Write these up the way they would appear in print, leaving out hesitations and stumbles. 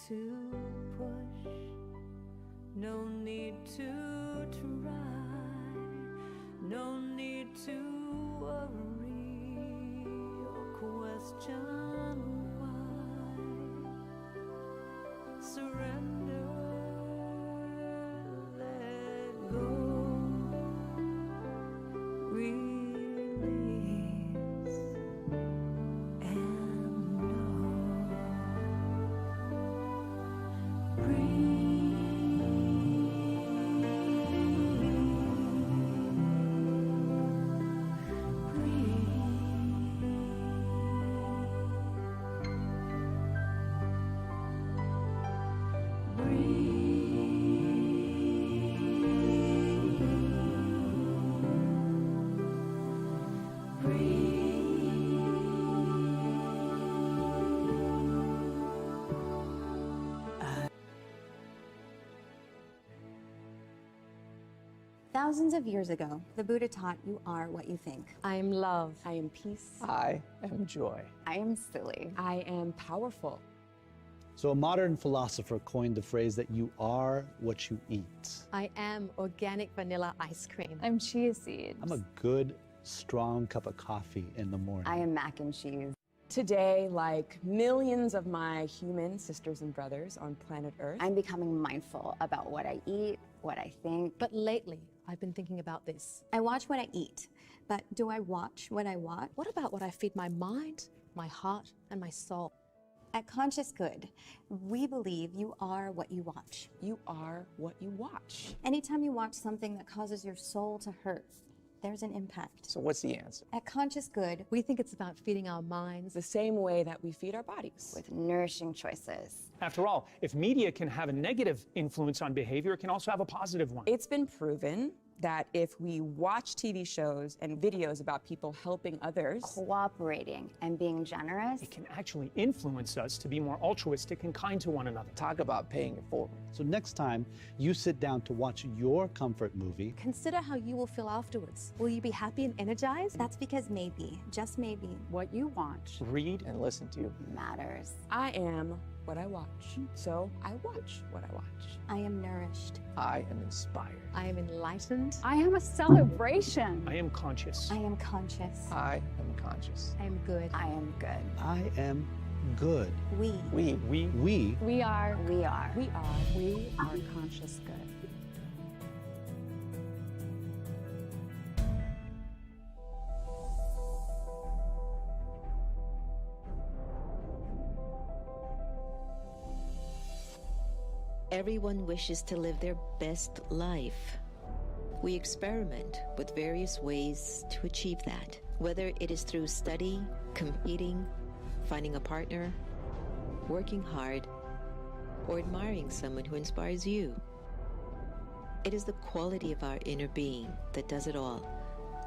to push, no need to try, no need to worry or question why. Surrender, let go, release, and know. Breathe. Thousands of years ago, the Buddha taught you are what you think. I am love. I am peace. I am joy. I am silly. I am powerful. So a modern philosopher coined the phrase that you are what you eat. I am organic vanilla ice cream. I'm chia seeds. I'm a good, strong cup of coffee in the morning. I am mac and cheese. Today, like millions of my human sisters and brothers on planet Earth, I'm becoming mindful about what I eat, what I think. but lately, I've been thinking about this. I watch what I eat, but do I watch what I watch? What about what I feed my mind, my heart, and my soul? At Conscious Good, we believe you are what you watch. You are what you watch. Anytime you watch something that causes your soul to hurt, there's an impact. So what's the answer? At Conscious Good, We think it's about feeding our minds the same way that we feed our bodies. With nourishing choices. After all, if media can have a negative influence on behavior, it can also have a positive one. It's been proven that if we watch TV shows and videos about people helping others, Cooperating and being generous. It can actually influence us to be more altruistic and kind to one another. Talk about paying it forward. So next time you sit down to watch your comfort movie, consider how you will feel afterwards. Will you be happy and energized? that's because maybe, just maybe, What you watch. Read And listen to. Matters. I am what I watch, so I watch what I watch. I am nourished. I am inspired. I am enlightened. I am a celebration. I am conscious. I am conscious. I am conscious. I am good. I am good. I am good. We. We. We We are. We are. We are. We are conscious good. Everyone wishes to live their best life. We experiment with various ways to achieve that, whether it is through study, competing, finding a partner, working hard, or admiring someone who inspires you. It is the quality of our inner being that does it all,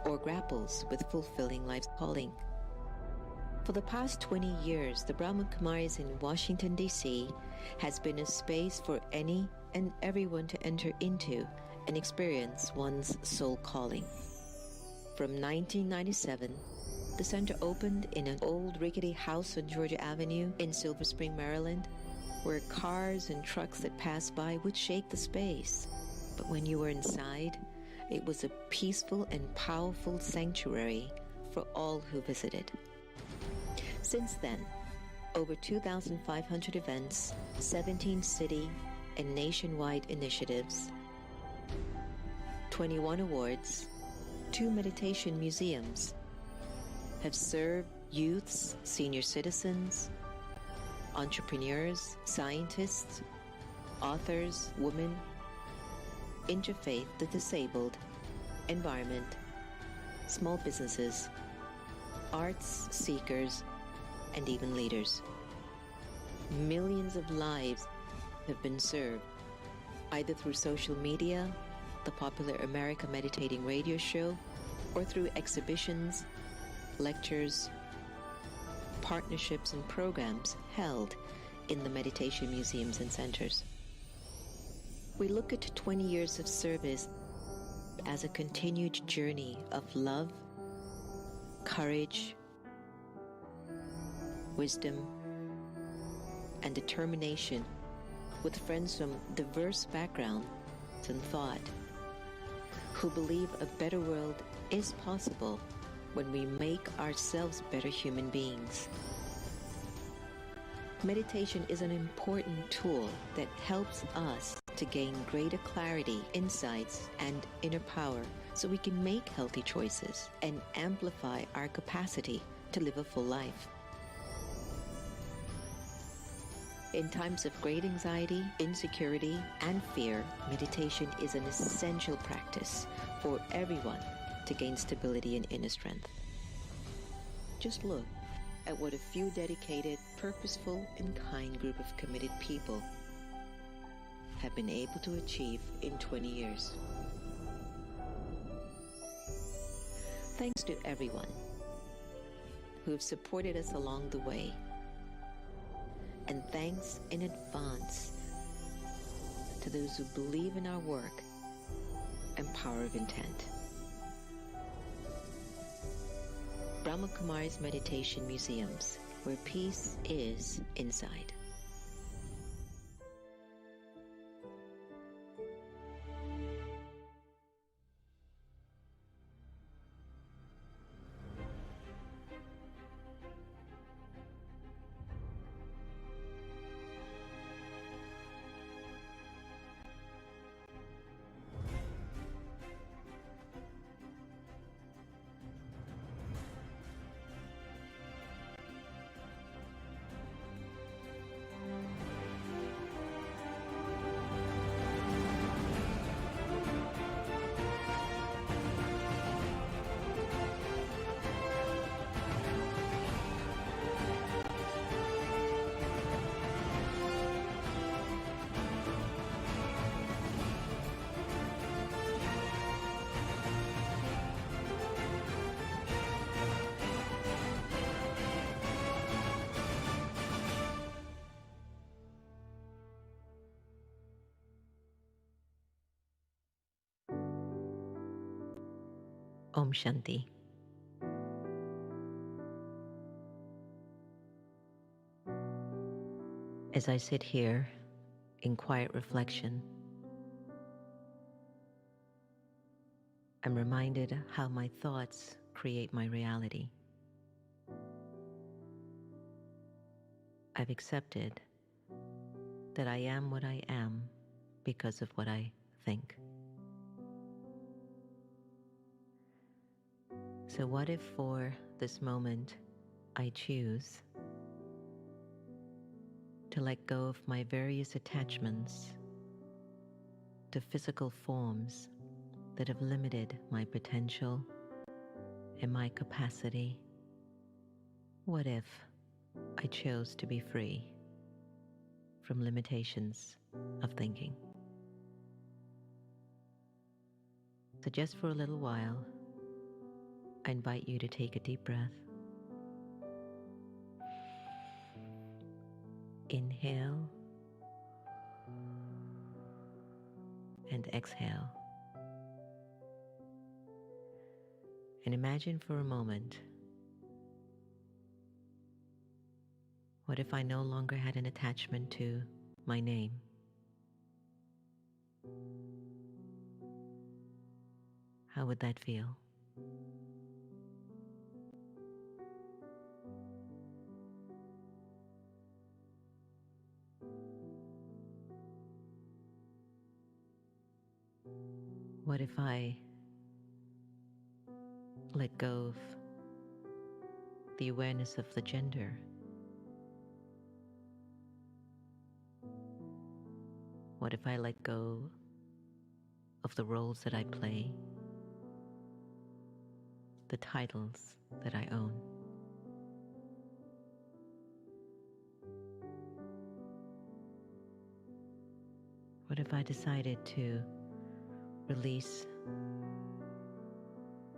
or grapples with fulfilling life's calling. For the past 20 years, the Brahma Kumaris in Washington, D.C. has been a space for any and everyone to enter into and experience one's soul calling. From 1997, the center opened in an old rickety house on Georgia Avenue in Silver Spring, Maryland, where cars and trucks that passed by would shake the space. But when you were inside, it was a peaceful and powerful sanctuary for all who visited. Since then, over 2,500 events, 17 city and nationwide initiatives, 21 awards, 2 meditation museums have served youths, senior citizens, entrepreneurs, scientists, authors, women, interfaith, the disabled, environment, small businesses, arts seekers, and even leaders. Millions of lives have been served, either through social media, the popular America Meditating radio show, or through exhibitions, lectures, partnerships, and programs held in the meditation museums and centers. We look at 20 years of service as a continued journey of love, courage, wisdom, and determination with friends from diverse backgrounds and thought, who believe a better world is possible when we make ourselves better human beings. Meditation is an important tool that helps us to gain greater clarity, insights, and inner power so we can make healthy choices and amplify our capacity to live a full life. In times of great anxiety, insecurity, and fear, meditation is an essential practice for everyone to gain stability and inner strength. Just look at what a few dedicated, purposeful, and kind group of committed people have been able to achieve in 20 years. Thanks to everyone who have supported us along the way. And thanks in advance to those who believe in our work and power of intent. Brahma Kumaris Meditation Museums, where peace is inside. Om Shanti. As I sit here in quiet reflection, I'm reminded how my thoughts create my reality. I've accepted that I am what I am because of what I think. So what if for this moment I choose to let go of my various attachments to physical forms that have limited my potential and my capacity? What if I chose to be free from limitations of thinking? So just for a little while, I invite you to take a deep breath. Inhale and exhale. And imagine for a moment, what if I no longer had an attachment to my name? How would that feel? What if I let go of the awareness of the gender? What if I let go of the roles that I play, the titles that I own? What if I decided to release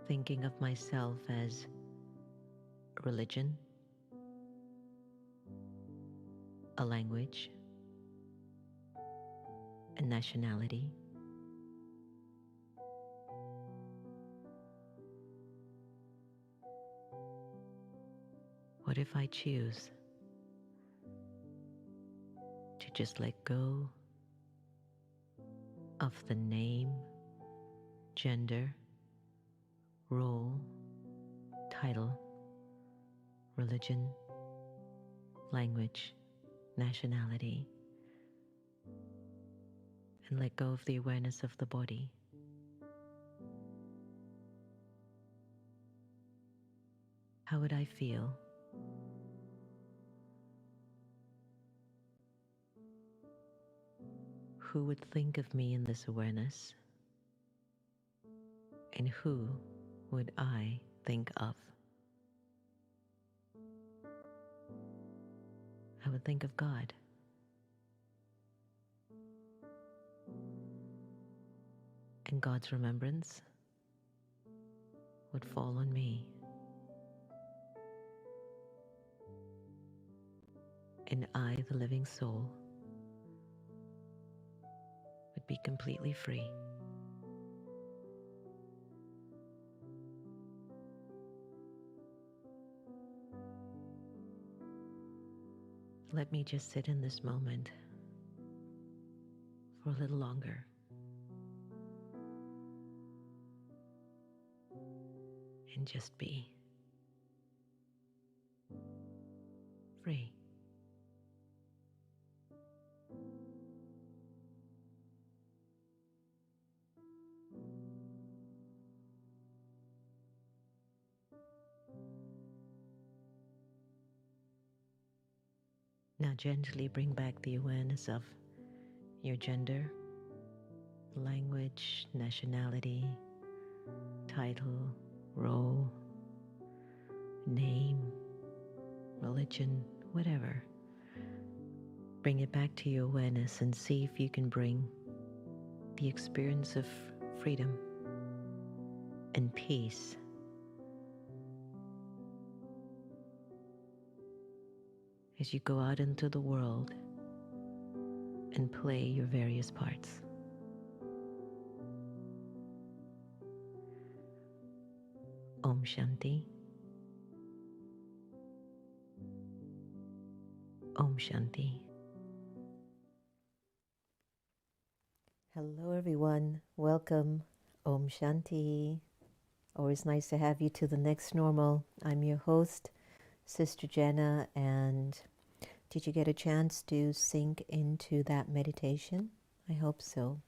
thinking of myself as a religion, a language, a nationality? What if I choose to just let go of the name, gender, role, title, religion, language, nationality, and let go of the awareness of the body. How would I feel? Who would think of me in this awareness? And who would I think of? I would think of God. And God's remembrance would fall on me. And I, the living soul, would be completely free. Let me just sit in this moment for a little longer. And just be free. Now gently bring back the awareness of your gender, language, nationality, title, role, name, religion, whatever. Bring it back to your awareness and see if you can bring the experience of freedom and peace as you go out into the world and play your various parts. Om Shanti. Om Shanti. Hello everyone, welcome. Om Shanti. Always nice to have you to the next normal. I'm your host, Sister Jenna, and did you get a chance to sink into that meditation? I hope so.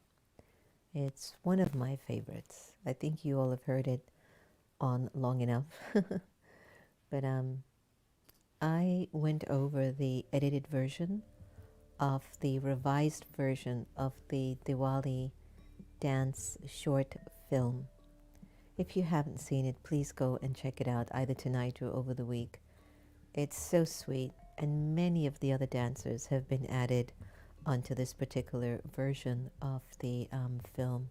It's one of my favorites. I think you all have heard it on long enough. But I went over the edited version of the revised version of the Diwali dance short film. If you haven't seen it, please go and check it out either tonight or over the week. It's so sweet, and many of the other dancers have been added onto this particular version of the film.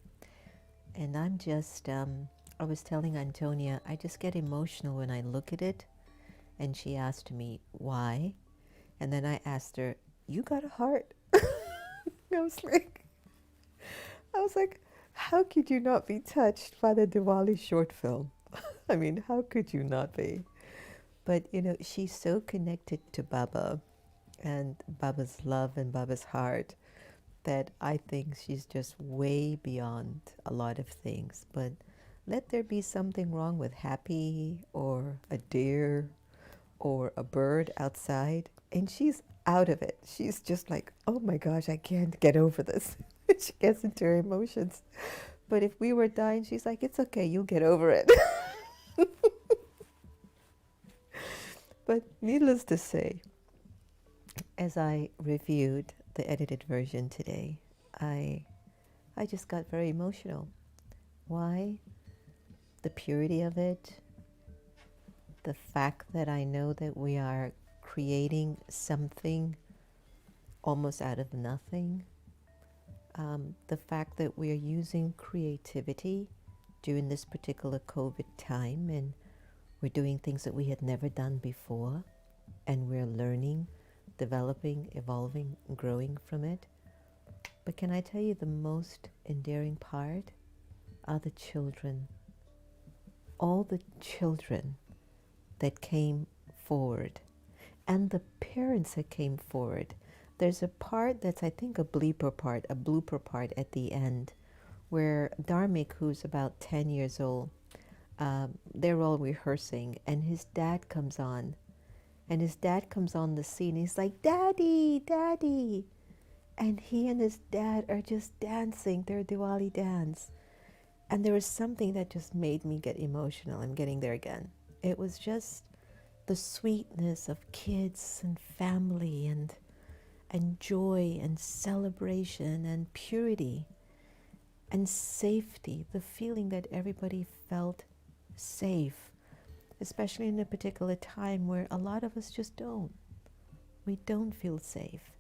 And I'm just, I was telling Antonia, I just get emotional when I look at it. And she asked me, why? And then I asked her, you got a heart? I was like, how could you not be touched by the Diwali short film? I mean, how could you not be? But, you know, she's so connected to Baba and Baba's love and Baba's heart that I think she's just way beyond a lot of things. But let there be something wrong with happy or a deer or a bird outside, and she's out of it. She's just like, oh my gosh, I can't get over this. She gets into her emotions. But if we were dying, she's like, it's okay, you'll get over it. But needless to say, as I reviewed the edited version today, I just got very emotional. Why? The purity of it, the fact that I know that we are creating something almost out of nothing, the fact that we are using creativity during this particular COVID time, and we're doing things that we had never done before, and we're learning, developing, evolving, growing from it. But can I tell you the most endearing part are the children. All the children that came forward and the parents that came forward. there's a part that's, I think, a blooper part at the end, where Dharmik, who's about 10 years old, they're all rehearsing, and his dad comes on. And his dad comes on the scene. He's like, "Daddy, Daddy." And he and his dad are just dancing their Diwali dance. And there was something that just made me get emotional. I'm getting there again. It was just the sweetness of kids and family and joy and celebration and purity and safety, the feeling that everybody felt safe, especially in a particular time where a lot of us just don't. We don't feel safe.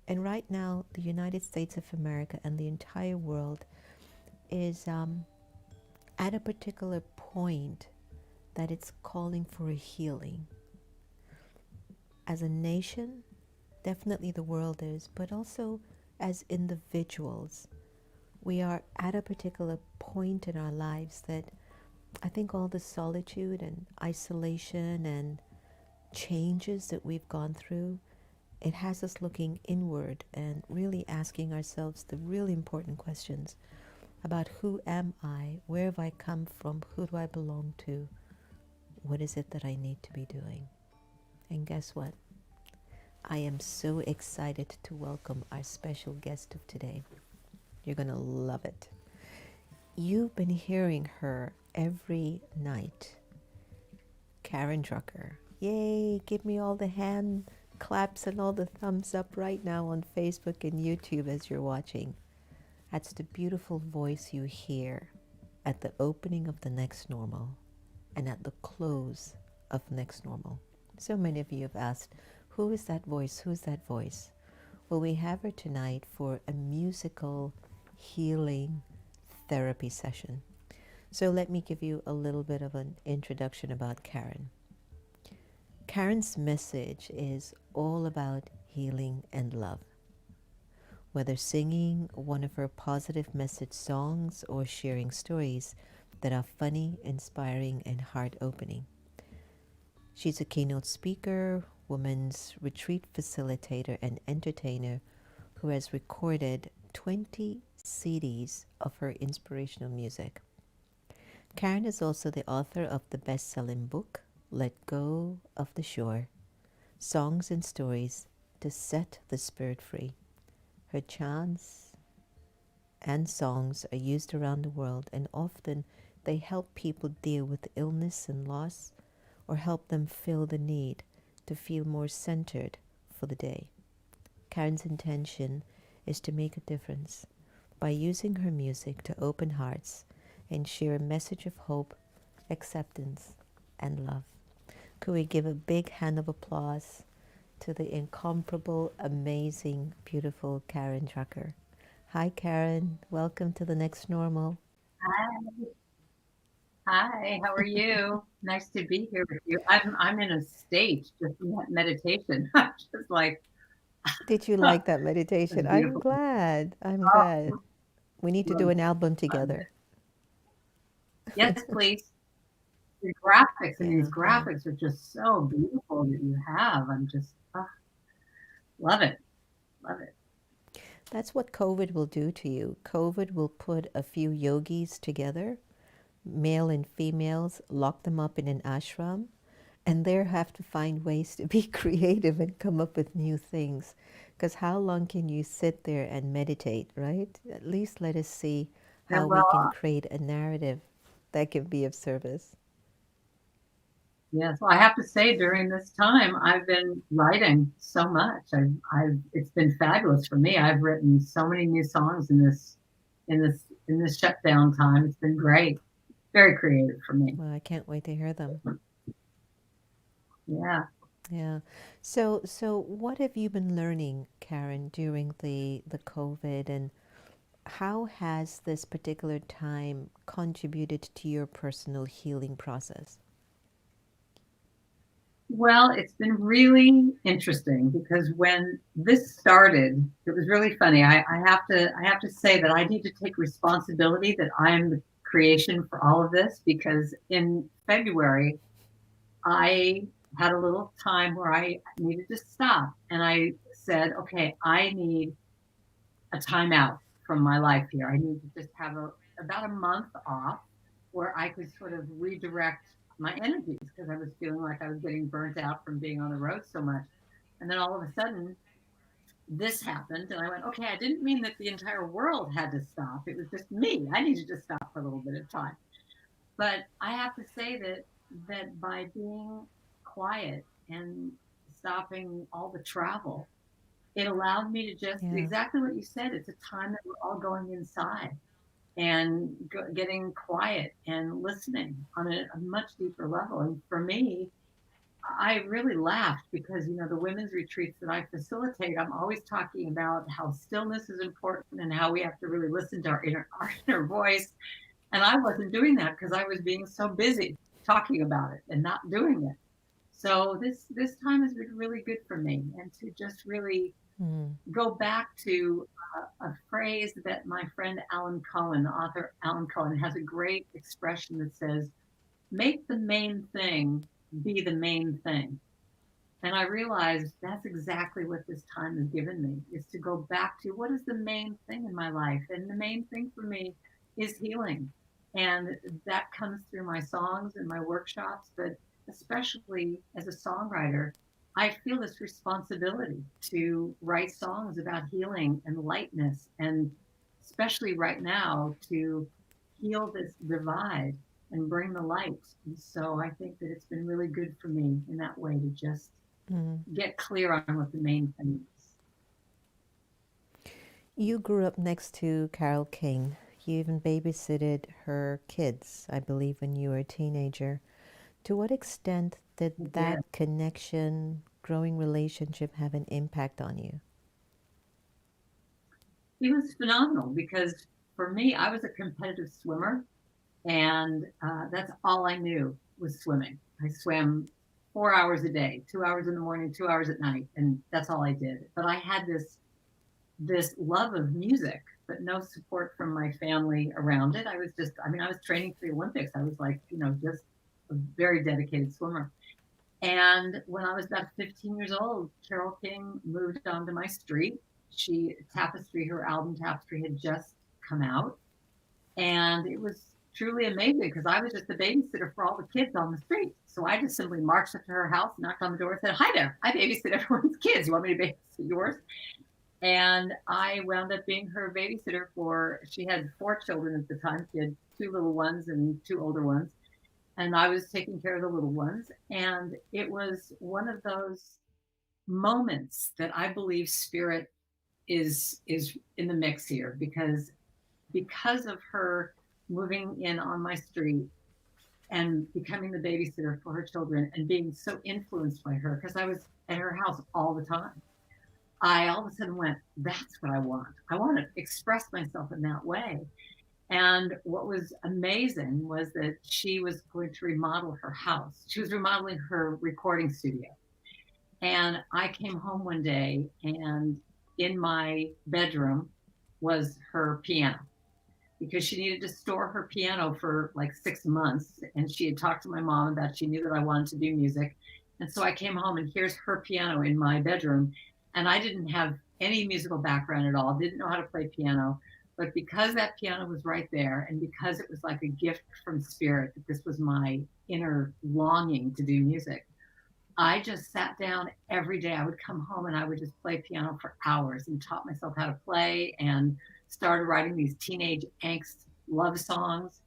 And right now, the United States of America and the entire world is at a particular point that it's calling for a healing. As a nation, definitely the world is, but also as individuals, we are at a particular point in our lives that I think all the solitude and isolation and changes that we've gone through, it has us looking inward and really asking ourselves the really important questions about who am I, where have I come from, who do I belong to, what is it that I need to be doing. And guess what? I am so excited to welcome our special guest of today. You're going to love it. You've been hearing her every night. Karen Drucker. Yay, give me all the hand claps and all the thumbs up right now on Facebook and YouTube as you're watching. That's the beautiful voice you hear at the opening of The Next Normal and at the close of Next Normal. So many of you have asked, who is that voice? Who's that voice? Well, we have her tonight for a musical healing therapy session. So let me give you a little bit of an introduction about Karen. Karen's message is all about healing and love. Whether singing one of her positive message songs or sharing stories that are funny, inspiring, and heart-opening. She's a keynote speaker, women's retreat facilitator, and entertainer who has recorded 20 CDs of her inspirational music. Karen is also the author of the best-selling book, Let Go of the Shore, Songs and Stories to Set the Spirit Free. Her chants and songs are used around the world, and often they help people deal with illness and loss or help them feel the need to feel more centered for the day. Karen's intention is to make a difference by using her music to open hearts and share a message of hope, acceptance, and love. Could we give a big hand of applause to the incomparable, amazing, beautiful Karen Drucker. Hi, Karen. Welcome to The Next Normal. Hi. Hi, how are you? Nice to be here with you. I'm in a state just in that meditation. I'm just like, Did you like that meditation? I'm glad. I'm glad. We need to do an album together. Yes, please. The graphics, and these graphics are just so beautiful that you have. I'm just, love it. Love it. That's what COVID will do to you. COVID will put a few yogis together, male and females, lock them up in an ashram, and they have to find ways to be creative and come up with new things. Because how long can you sit there and meditate, right? At least let us see how we can create a narrative that can be of service. Yes, well, I have to say, during this time, I've been writing so much. It's been fabulous for me. I've written so many new songs in this shutdown time. It's been great, very creative for me. Well, I can't wait to hear them. Yeah. Yeah. So what have you been learning, Karen, during the COVID, and how has this particular time contributed to your personal healing process? Well, it's been really interesting because when this started, it was really funny. I have to say that I need to take responsibility that I am the creation for all of this, because in February, I had a little time where I needed to stop, and I said, okay, I need a timeout from my life here. I need to just have about a month off where I could sort of redirect my energies because I was feeling like I was getting burnt out from being on the road so much. And then all of a sudden, this happened, and I went, okay, I didn't mean that the entire world had to stop. It was just me. I needed to stop for a little bit of time. But I have to say that by being quiet and stopping all the travel, it allowed me to just exactly what you said. It's a time that we're all going inside and getting quiet and listening on a much deeper level. And for me, I really laughed because, you know, the women's retreats that I facilitate, I'm always talking about how stillness is important and how we have to really listen to our inner voice. And I wasn't doing that because I was being so busy talking about it and not doing it. So this time has been really good for me, and to just really go back to a phrase that my friend author Alan Cohen, has a great expression that says, make the main thing be the main thing. And I realized that's exactly what this time has given me, is to go back to what is the main thing in my life. And the main thing for me is healing. And that comes through my songs and my workshops, but especially as a songwriter, I feel this responsibility to write songs about healing and lightness, and especially right now to heal this divide and bring the light. And so I think that it's been really good for me in that way to just get clear on what the main thing is. You grew up next to Carole King. You even babysitted her kids, I believe, when you were a teenager. To what extent did that connection, growing relationship have an impact on you? It was phenomenal because for me, I was a competitive swimmer, and that's all I knew was swimming. I swam 4 hours a day, 2 hours in the morning, 2 hours at night, and that's all I did. But I had this love of music, but no support from my family around it. I was training for the Olympics. I was like, you know, just a very dedicated swimmer. And when I was about 15 years old, Carole King moved onto my street. Her album Tapestry had just come out. And it was truly amazing because I was just the babysitter for all the kids on the street. So I just simply marched up to her house, knocked on the door, and said, hi there, I babysit everyone's kids. You want me to babysit yours? And I wound up being her babysitter she had 4 children at the time. She had 2 little ones and 2 older ones. And I was taking care of the little ones. And it was one of those moments that I believe spirit is in the mix here, because of her moving in on my street and becoming the babysitter for her children and being so influenced by her, because I was at her house all the time. I all of a sudden went, that's what I want. I want to express myself in that way. And what was amazing was that she was going to remodel her house. She was remodeling her recording studio. And I came home one day, and in my bedroom was her piano, because she needed to store her piano for like 6 months. And she had talked to my mom about, she knew that I wanted to do music. And so I came home, and here's her piano in my bedroom. And I didn't have any musical background at all, didn't know how to play piano. But because that piano was right there, and because it was like a gift from spirit, that this was my inner longing to do music, I just sat down every day. I would come home and I would just play piano for hours and taught myself how to play, and started writing these teenage angst love songs.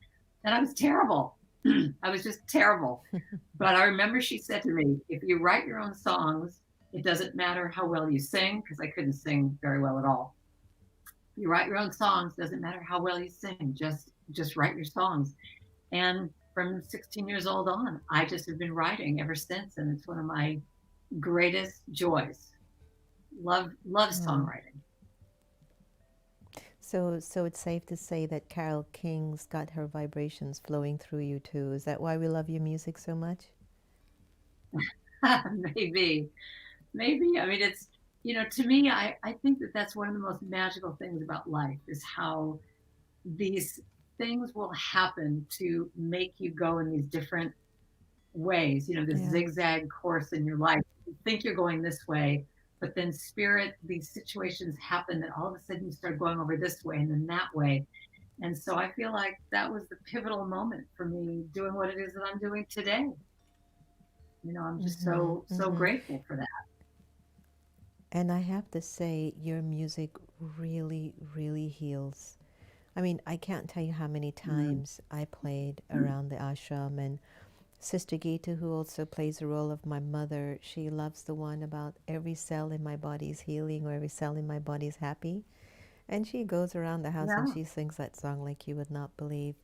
And I was terrible. I was just terrible. But I remember she said to me, if you write your own songs, it doesn't matter how well you sing, because I couldn't sing very well at all. You write your own songs, doesn't matter how well you sing, just write your songs. And from 16 years old on, I just have been writing ever since, and it's one of my greatest joys. Love songwriting. So it's safe to say that Carole King's got her vibrations flowing through you too. Is that why we love your music so much? Maybe. I mean, it's, you know, to me, I think that that's one of the most magical things about life, is how these things will happen to make you go in these different ways, you know, this zigzag course in your life. You think you're going this way, but then spirit, these situations happen that all of a sudden you start going over this way and then that way. And so I feel like that was the pivotal moment for me doing what it is that I'm doing today. You know, I'm just so grateful for that. And I have to say, your music really, really heals. I mean, I can't tell you how many times I played around the ashram, and Sister Gita, who also plays the role of my mother, she loves the one about every cell in my body is healing or every cell in my body is happy. And she goes around the house and she sings that song like you would not believe.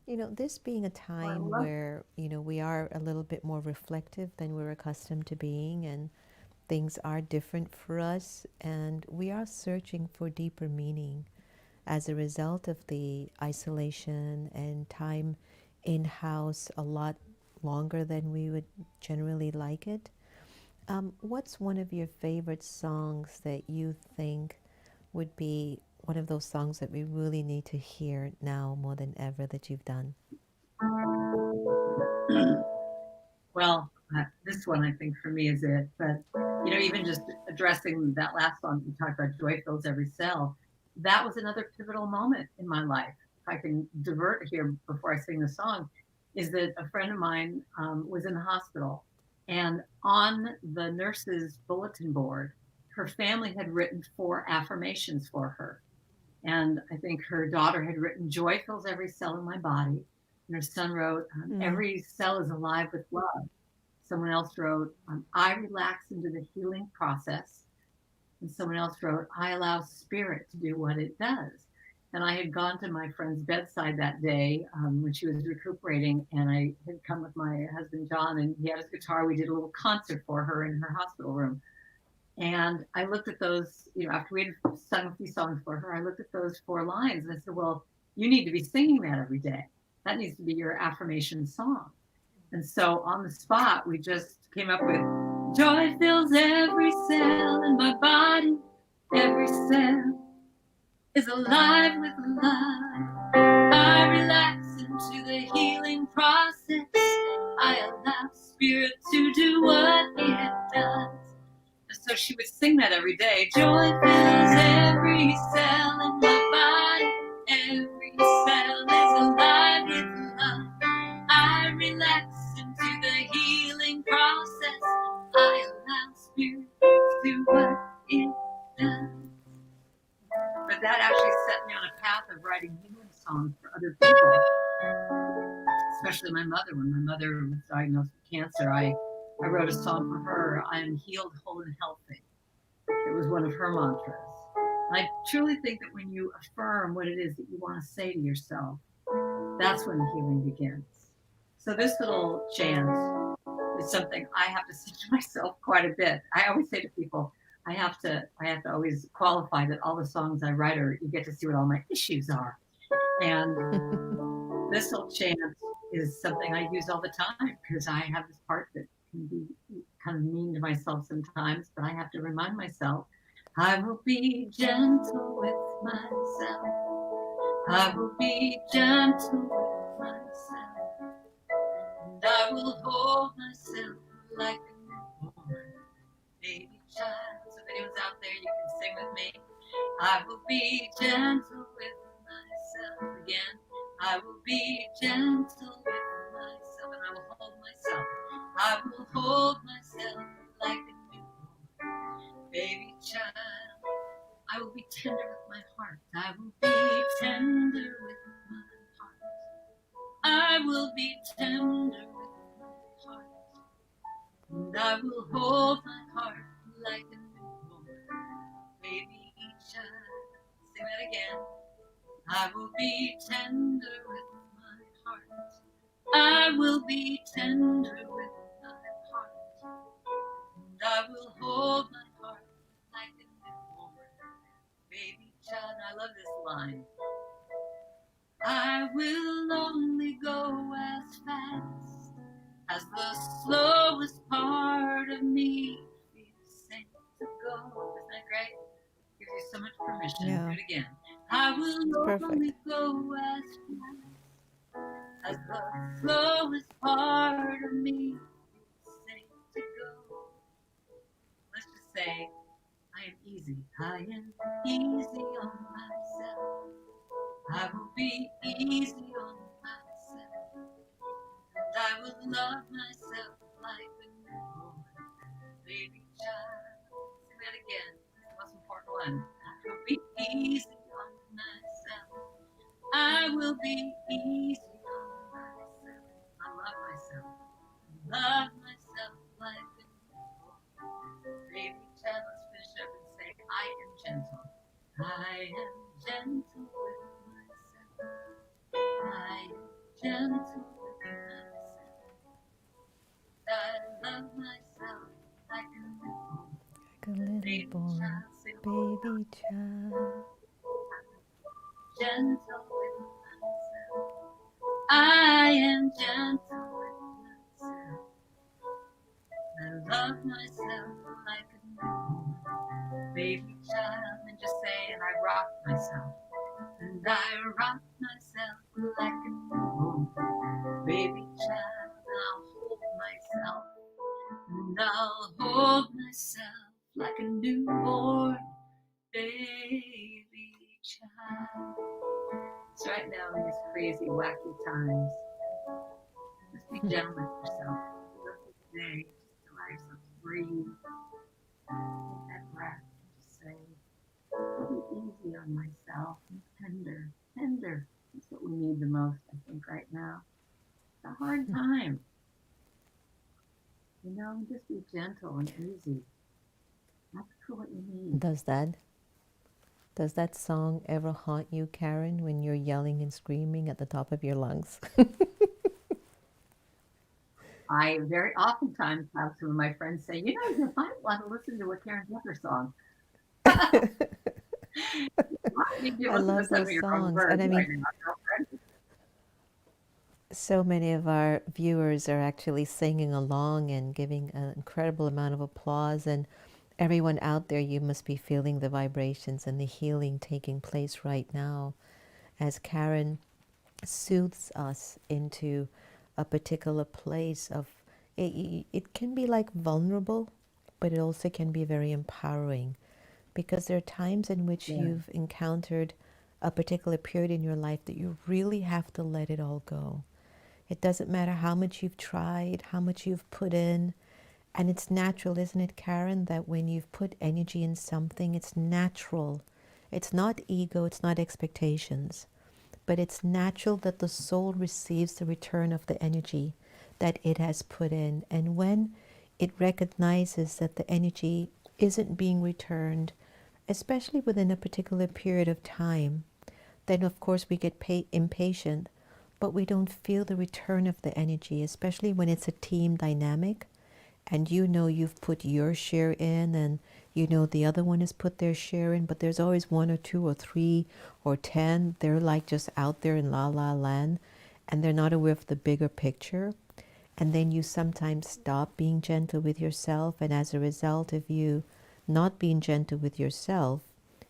You know, this being a time where, you know, we are a little bit more reflective than we're accustomed to being, and things are different for us, and we are searching for deeper meaning as a result of the isolation and time in-house a lot longer than we would generally like it. What's one of your favorite songs that you think would be one of those songs that we really need to hear now more than ever that you've done? Well, this one I think for me is it. But, you know, even just addressing that last song you talked about, Joy Fills Every Cell, that was another pivotal moment in my life. If I can divert here before I sing the song, is that a friend of mine was in the hospital, and on the nurse's bulletin board, her family had written 4 affirmations for her. And I think her daughter had written, "Joy fills every cell in my body." And her son wrote, "Every cell is alive with love." Someone else wrote, "I relax into the healing process." And someone else wrote, "I allow spirit to do what it does." And I had gone to my friend's bedside that day when she was recuperating, and I had come with my husband, John, and he had his guitar. We did a little concert for her in her hospital room. And I looked at those, you know, after we had sung a few songs for her, I looked at those 4 lines and I said, well, you need to be singing that every day. That needs to be your affirmation song. And so on the spot, we just came up with, "Joy fills every cell in my body. Every cell is alive with love. I relax into the healing process. I allow spirit to do what it does." And so she would sing that every day. "Joy fills every cell in my body. Every cell is alive with love. I relax into the healing process. I allow spirit to do what it does." But that actually set me on a path of writing healing songs for other people, especially my mother. When my mother was diagnosed with cancer, I wrote a song for her, "I am healed, whole, and healthy." It was one of her mantras. And I truly think that when you affirm what it is that you want to say to yourself, that's when the healing begins. So this little chant is something I have to say to myself quite a bit. I always say to people, I have to always qualify that all the songs I write are, you get to see what all my issues are. And this little chant is something I use all the time because I have this part that can be kind of mean to myself sometimes, but I have to remind myself, I will be gentle with myself. I will be gentle with myself. And I will hold myself like a newborn baby child. So if anyone's out there, you can sing with me. I will be gentle with myself again. I will be gentle with myself, and I will hold myself. I will hold myself like a newborn baby child. I will be tender with my heart. I will be tender with my heart. I will be tender with my heart. And I will hold my heart like a newborn baby child. Sing that again. I will be tender with my heart. I will be tender with my heart. And I will hold my heart like a newborn baby child. I love this line. I will only go as fast as the slowest part of me feels safe to go. Isn't that great? Gives you so much permission. Yeah. Do it again. I will only go as fast as the slowest part of me feels safe to go. Let's just say, am easy. I am easy on myself. I will be easy on myself. And I will love myself like a newborn baby child. Sing that again. It's the most important one. I will be easy on myself. I will be easy on myself. I love myself. Love myself like a newborn baby child. Let's finish up and say, I am gentle. I am gentle with myself. I am gentle with myself. I love myself like a newborn Like a little born baby child. Gentle with myself. I am gentle with myself. I love myself like a newborn baby child. And just say, and I rock myself. And I rock myself like a newborn baby child. And I'll hold myself. And I'll hold myself like a newborn baby child. So right now in these crazy, wacky times, just be gentle with yourself. Today, just allow yourself to breathe. Take that breath and just say, I'll be easy on myself and tender. Tender. That's what we need the most, I think, right now. It's a hard time. You know, just be gentle and easy. That's what you need. Does that song ever haunt you, Karen, when you're yelling and screaming at the top of your lungs? I very oftentimes have some of my friends say, you know, you might want to listen to a Karen Drucker song. I love those songs. And I mean, so many of our viewers are actually singing along and giving an incredible amount of applause. And everyone out there, you must be feeling the vibrations and the healing taking place right now as Karen soothes us into a particular place of, it can be like vulnerable, but it also can be very empowering, because there are times in which you've encountered a particular period in your life that you really have to let it all go. It doesn't matter how much you've tried, how much you've put in. And it's natural, isn't it, Karen, that when you've put energy in something, it's natural. It's not ego, it's not expectations, but it's natural that the soul receives the return of the energy that it has put in. And when it recognizes that the energy isn't being returned, especially within a particular period of time, then of course we get impatient, but we don't feel the return of the energy, especially when it's a team dynamic. And you know you've put your share in, and you know the other one has put their share in, but there's always 1 or 2 or 3 or 10. They're like just out there in la la land, and they're not aware of the bigger picture. And then you sometimes stop being gentle with yourself, and as a result of you not being gentle with yourself,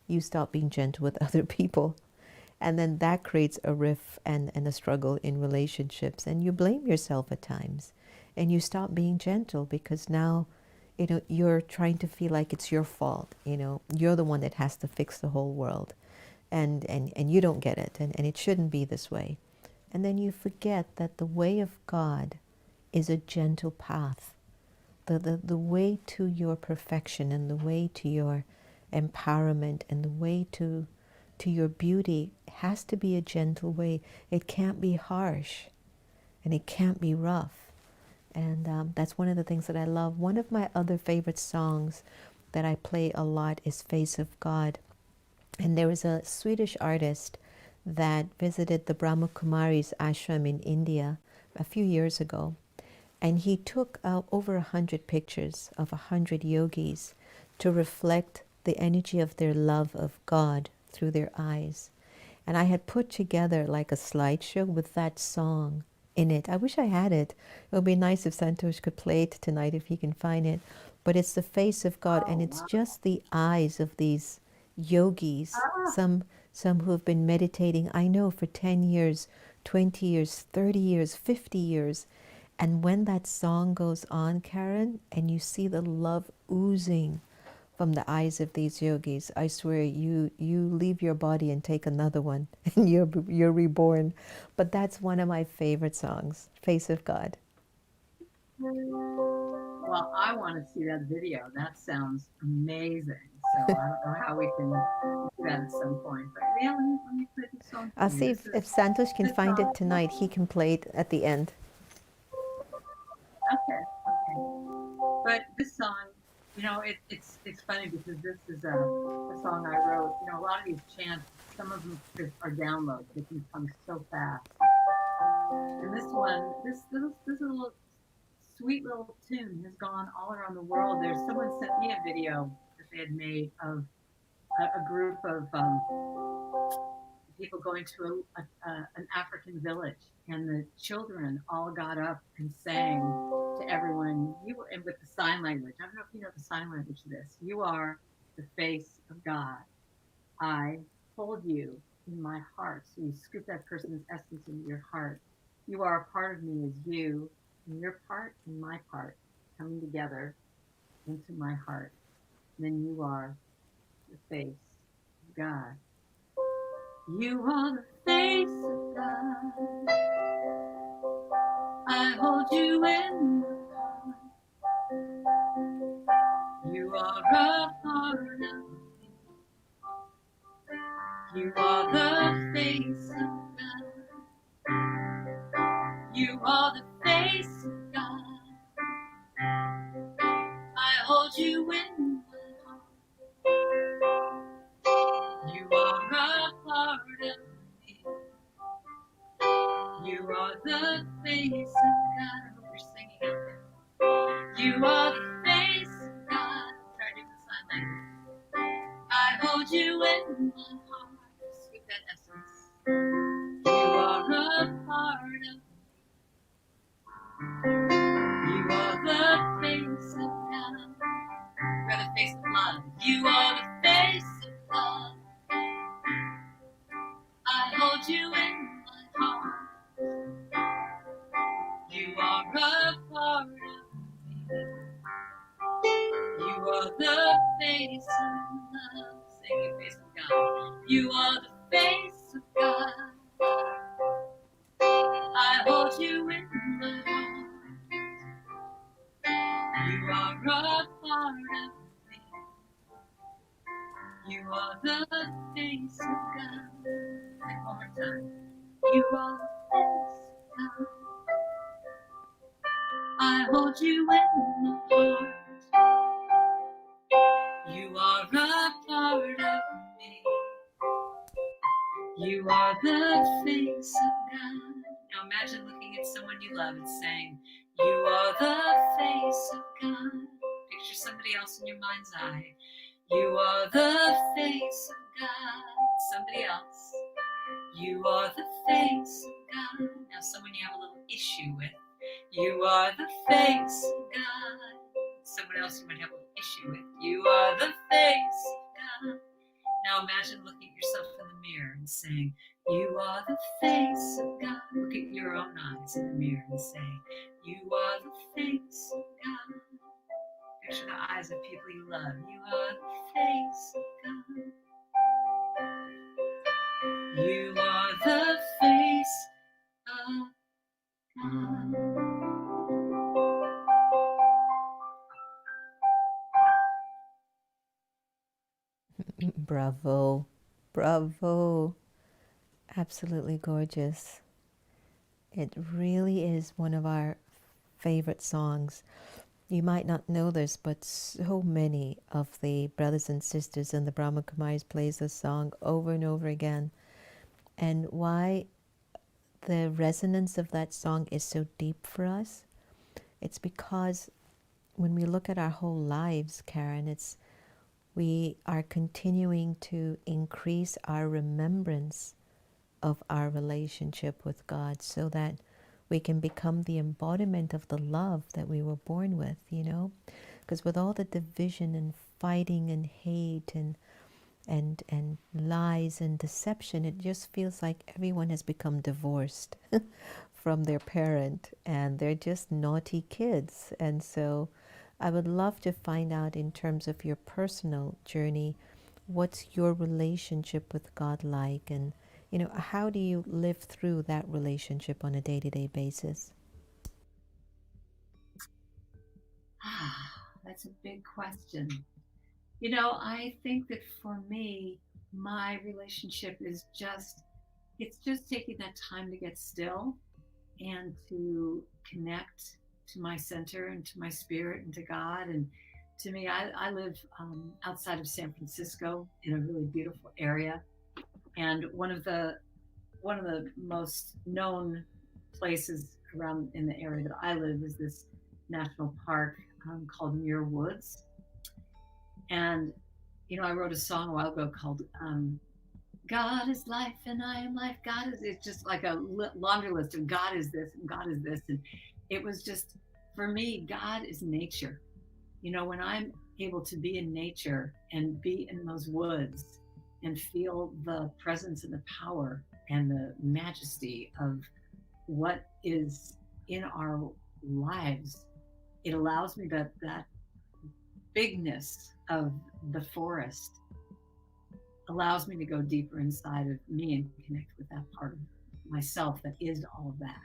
you stop being gentle with other people. And then that creates a rift and a struggle in relationships, and you blame yourself at times. And you stop being gentle because now, you know, you're trying to feel like it's your fault. You know, you're the one that has to fix the whole world, and you don't get it, and it shouldn't be this way. And then you forget that the way of God is a gentle path. The way to your perfection, and the way to your empowerment, and the way to your beauty has to be a gentle way. It can't be harsh, and it can't be rough. And that's one of the things that I love. One of my other favorite songs that I play a lot is Face of God. And there was a Swedish artist that visited the Brahma Kumaris ashram in India a few years ago. And he took over 100 pictures of 100 yogis to reflect the energy of their love of God through their eyes. And I had put together like a slideshow with that song in it. I wish I had it. It would be nice if Santosh could play it tonight if he can find it. But it's the face of God, and it's just the eyes of these yogis, some who have been meditating, I know, for 10 years, 20 years, 30 years, 50 years. And when that song goes on, Karen, and you see the love oozing from the eyes of these yogis. I swear, you leave your body and take another one, and you're reborn. But that's one of my favorite songs, Face of God. Well, I want to see that video. That sounds amazing. So I don't know how we can do that at some point. But yeah, let me play this song. I'll see if Santosh can find it tonight. He can play it at the end. Okay. But this song, you know, it's funny because this is a song I wrote. You know, a lot of these chants, some of them just are downloads. They can come so fast. And this one, this little sweet little tune has gone all around the world. Someone sent me a video that they had made of a group of people going to an African village, and the children all got up and sang to everyone. And with the sign language. I don't know if you know the sign language of this. You are the face of God. I hold you in my heart. So you scoop that person's essence into your heart. You are a part of me as you, and your part and my part coming together into my heart. And then you are the face of God. You are the face of God. I hold you in my heart. You are a part of me. You are the face of God. You are the face of God. I hold you in my heart. You are a part of me. You are the face of God. I hope you're singing out there. You are the face of God. Try to do the sign language. I hold you in my heart. Scoop that essence. You are a part of me. You are the face of God. You are the face of love. You are the face of love. I hold you in my heart. You are a part of me. You are the face of love. Sing it, face of God. You are the face of God. I hold you in my heart. You are a part of me. You are the face of God. Sing one more time. You are the face of God. I hold you in my heart. You are a part of me. You are the face of God. Now imagine looking at someone you love and saying, you are the face of God. Picture somebody else in your mind's eye. You are the face of God. Somebody else. You are the face of God. Now someone you have a little issue with. You are the face of God. Someone else you might have a little issue with. You are the face of God. Now imagine looking at yourself in the mirror and saying, you are the face of God. Look at your own eyes in the mirror and say, you are the face of God. Picture the eyes of people you love. You are the face of God. You are the face of God. Bravo. Bravo. Absolutely gorgeous. It really is one of our favorite songs. You might not know this, but so many of the brothers and sisters in the Brahma Kumaris plays this song over and over again. And why the resonance of that song is so deep for us, it's because when we look at our whole lives, Karen, we are continuing to increase our remembrance of our relationship with God so that we can become the embodiment of the love that we were born with, you know? Because with all the division and fighting and hate and lies and deception, it just feels like everyone has become divorced from their parent and they're just naughty kids. And so I would love to find out, in terms of your personal journey, what's your relationship with God like, and how do you live through that relationship on a day-to-day basis? That's a big question. I think that for me, my relationship is it's just taking that time to get still and to connect to my center and to my spirit and to God. And to me, I live outside of San Francisco in a really beautiful area. And one of the most known places around in the area that I live is this national park called Muir Woods. And, I wrote a song a while ago called God is life and I am life. It's just like a laundry list of God is this and God is this. And it was just, for me, God is nature. When I'm able to be in nature and be in those woods and feel the presence and the power and the majesty of what is in our lives, it allows me that bigness of the forest allows me to go deeper inside of me and connect with that part of myself that is all of that.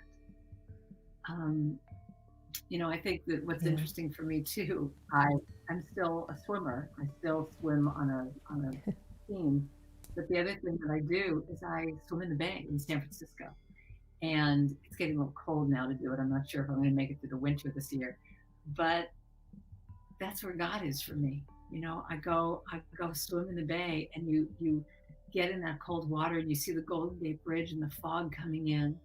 I think that what's interesting for me too, I'm still a swimmer. I still swim on a team. But the other thing that I do is I swim in the bay in San Francisco. And it's getting a little cold now to do it. I'm not sure if I'm going to make it through the winter this year. But that's where God is for me. I go swim in the bay, and you get in that cold water and you see the Golden Gate Bridge and the fog coming in.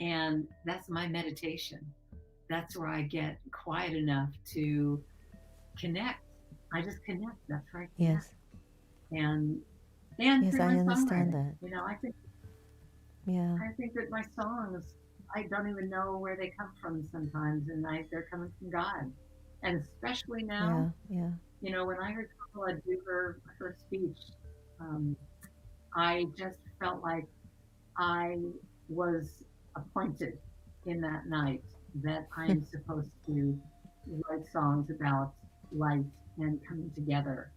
And that's my meditation. That's where I get quiet enough to connect. I just connect. That's where I connect. Yes. And yes, through I my understand songwriting. that. I think that my songs, I don't even know where they come from sometimes, and they're coming from God. And especially now, when I heard Kamala do her speech, I just felt like I was appointed in that night that I'm supposed to write songs about light and coming together.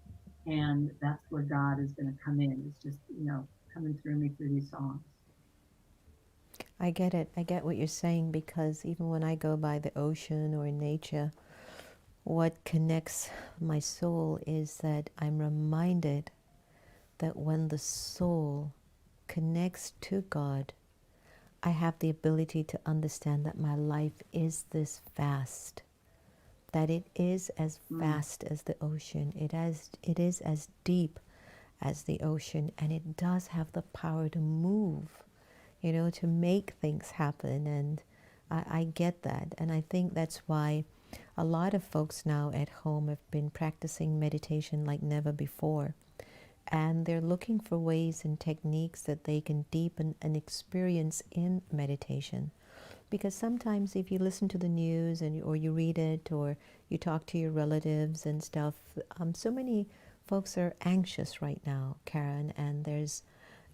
And that's where God is going to come in. It's just, coming through me through these songs. I get it. I get what you're saying, because even when I go by the ocean or in nature, what connects my soul is that I'm reminded that when the soul connects to God, I have the ability to understand that my life is this vast, that it is as vast as the ocean. It is as deep as the ocean, and it does have the power to move, to make things happen. And I get that. And I think that's why a lot of folks now at home have been practicing meditation like never before. And they're looking for ways and techniques that they can deepen an experience in meditation. Because sometimes if you listen to the news or you read it, or you talk to your relatives and stuff, so many folks are anxious right now, Karen, and there's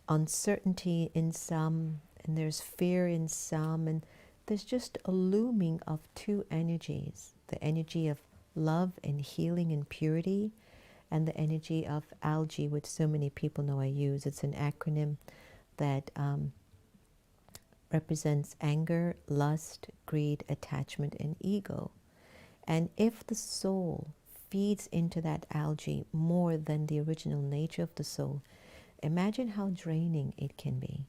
uncertainty in some, and there's fear in some, and there's just a looming of two energies, the energy of love and healing and purity, and the energy of algae, which so many people know I use. It's an acronym that represents anger, lust, greed, attachment, and ego. And if the soul feeds into that algae more than the original nature of the soul, imagine how draining it can be.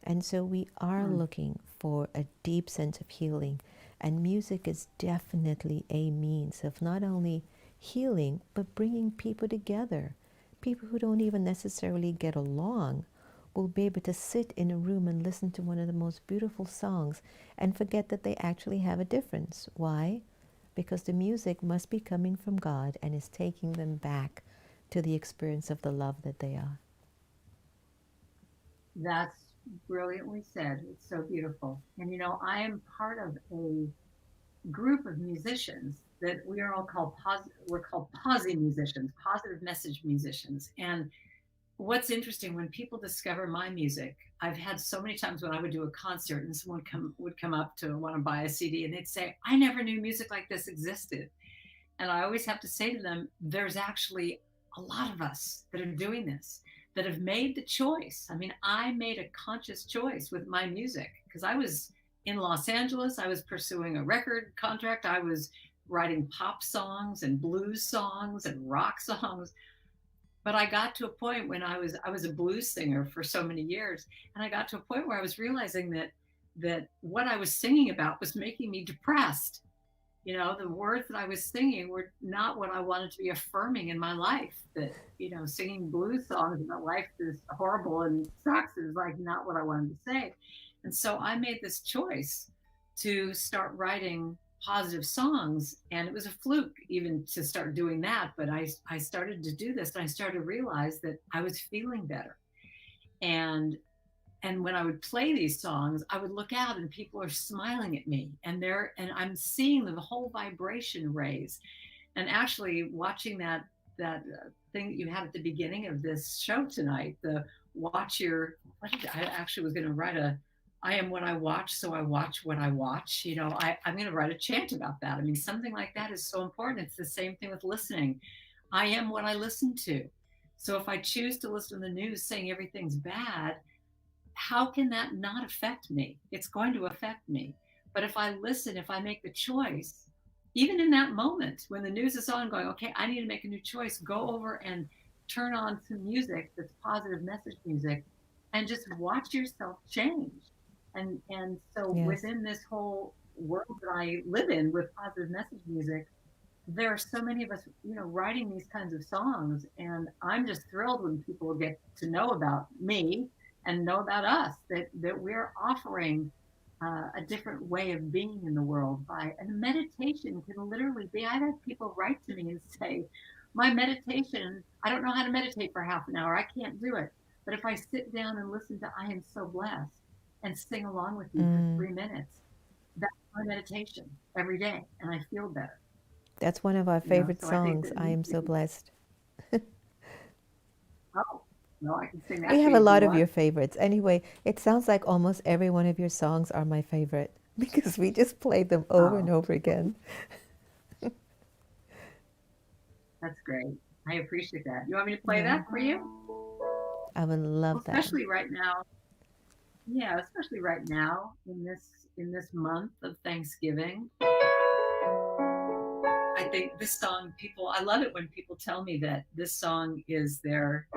And so we are looking for a deep sense of healing, and music is definitely a means of not only healing, but bringing people together. People who don't even necessarily get along will be able to sit in a room and listen to one of the most beautiful songs and forget that they actually have a difference. Why? Because the music must be coming from God and is taking them back to the experience of the love that they are. That's brilliantly said. It's so beautiful. And I am part of a group of musicians that we are all called we're called POSI musicians, positive message musicians. And what's interesting, when people discover my music, I've had so many times when I would do a concert and someone would come up to want to buy a CD, and they'd say, I never knew music like this existed. And I always have to say to them, there's actually a lot of us that are doing this, that have made the choice. I mean, I made a conscious choice with my music because I was in Los Angeles. I was pursuing a record contract. I was writing pop songs and blues songs and rock songs. But I got to a point when I was a blues singer for so many years, and I got to a point where I was realizing that what I was singing about was making me depressed. You know, the words that I was singing were not what I wanted to be affirming in my life. That, you know, singing blues songs about life is horrible and sucks is like not what I wanted to say. And so I made this choice to start writing positive songs, and it was a fluke even to start doing that, but I started to do this, and I started to realize that I was feeling better. And when I would play these songs, I would look out and people are smiling at me, and I'm seeing the whole vibration raise. And actually watching that thing that you had at the beginning of this show tonight, I actually was going to write I am what I watch, so I watch what I watch. You know, I'm going to write a chant about that. I mean, something like that is so important. It's the same thing with listening. I am what I listen to. So if I choose to listen to the news saying everything's bad, how can that not affect me? It's going to affect me. But if I listen, if I make the choice, even in that moment when the news is on going, okay, I need to make a new choice, go over and turn on some music that's positive message music and just watch yourself change. And so within this whole world that I live in with positive message music, there are so many of us, you know, writing these kinds of songs. And I'm just thrilled when people get to know about me and know about us, that we're offering a different way of being in the world and meditation can literally be, I've had people write to me and say, my meditation, I don't know how to meditate for half an hour. I can't do it. But if I sit down and listen to I Am So Blessed, and sing along with you for 3 minutes. That's my meditation every day, and I feel better. That's one of our favorite songs, I Am So Blessed. Oh, no, I can sing that. We have a lot of your favorites. Anyway, it sounds like almost every one of your songs are my favorite because we just play them over and over again. That's great. I appreciate that. You want me to play that for you? I would love that. Especially right now. Yeah, especially right now in this month of Thanksgiving. I think this song, I love it when people tell me that this song is their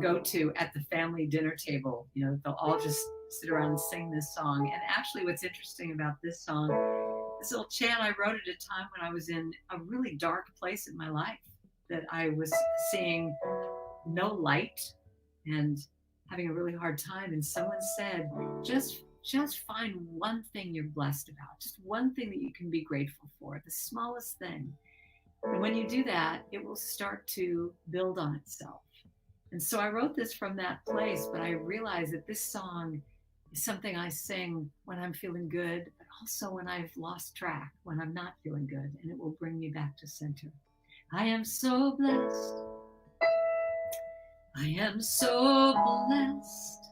go-to at the family dinner table. You know, they'll all just sit around and sing this song. And actually what's interesting about this song, this little chant, I wrote at a time when I was in a really dark place in my life, that I was seeing no light and having a really hard time. And someone said, just find one thing you're blessed about, just one thing that you can be grateful for, the smallest thing. And when you do that, it will start to build on itself. And so I wrote this from that place, but I realized that this song is something I sing when I'm feeling good, but also when I've lost track, when I'm not feeling good, and it will bring me back to center. I am so blessed. I am so blessed.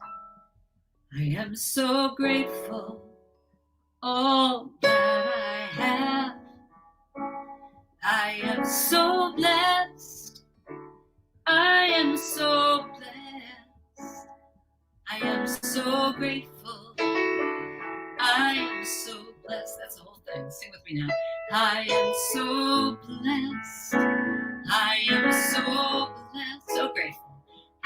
I am so grateful. All that I have. I am so blessed. I am so blessed. I am so grateful. I am so blessed. That's the whole thing. Sing with me now. I am so blessed. I am so blessed. So grateful.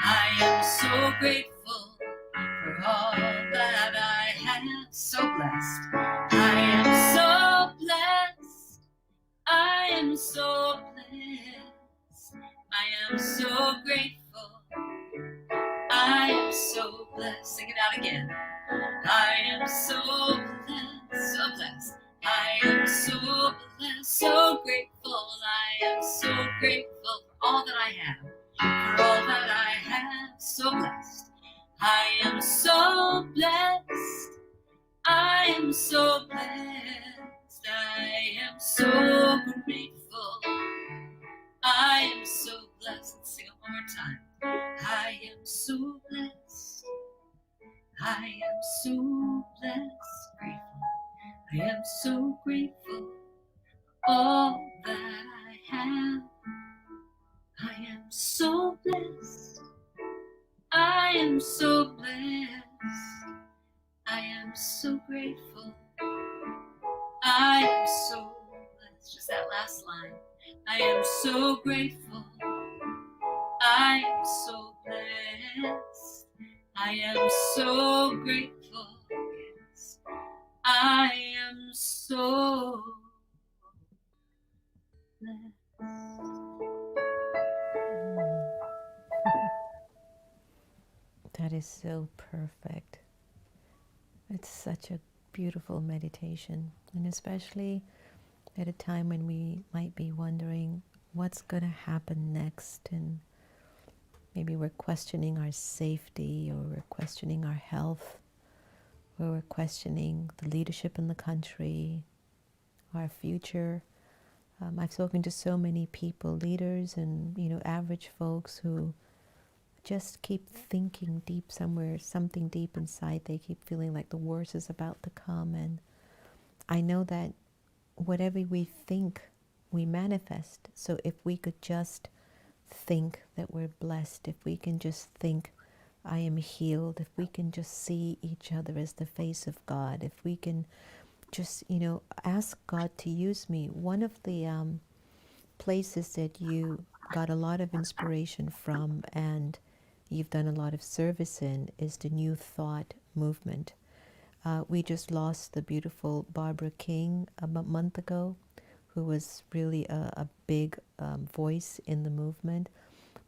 I am so grateful for all that I have. So blessed. I am so blessed. I am so blessed. I am so grateful. I am so blessed. Sing it out again. I am so blessed. So blessed. I am so blessed. So grateful. I am so grateful for all that I have. For all that I have, so blessed. I am so blessed. I am so blessed. I am so grateful. I am so blessed. Let's sing it one more time. I am so blessed. I am so blessed. Grateful. I am so grateful. All that I land. I am so blessed. I am so blessed. I am so grateful. I am so blessed. Just that last line. I am so grateful. I am so blessed. I am so grateful. Yes. I am so blessed. That is so perfect. It's such a beautiful meditation, and especially at a time when we might be wondering what's going to happen next, and maybe we're questioning our safety, or we're questioning our health, or we're questioning the leadership in the country, our future. I've spoken to so many people, leaders and average folks, who just keep thinking deep somewhere, something deep inside. They keep feeling like the worst is about to come. And I know that whatever we think, we manifest. So if we could just think that we're blessed, if we can just think I am healed, if we can just see each other as the face of God, if we can just, ask God to use me. One of the places that you got a lot of inspiration from, and you've done a lot of service in, is the New Thought movement. We just lost the beautiful Barbara King a month ago, who was really a big voice in the movement.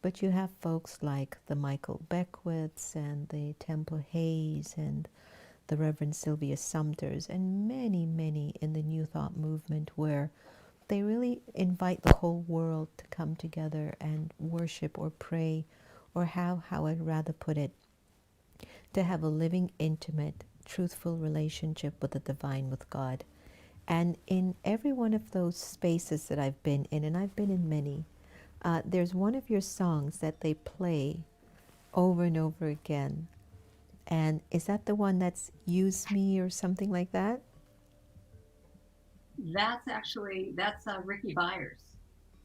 But you have folks like the Michael Beckwiths and the Temple Hayes and the Reverend Sylvia Sumters, and many, many in the New Thought movement, where they really invite the whole world to come together and worship or pray, or how I'd rather put it, to have a living, intimate, truthful relationship with the divine, with God. And in every one of those spaces that I've been in, and I've been in many, there's one of your songs that they play over and over again. And is that the one that's Use Me or something like that? That's Ricky Byers.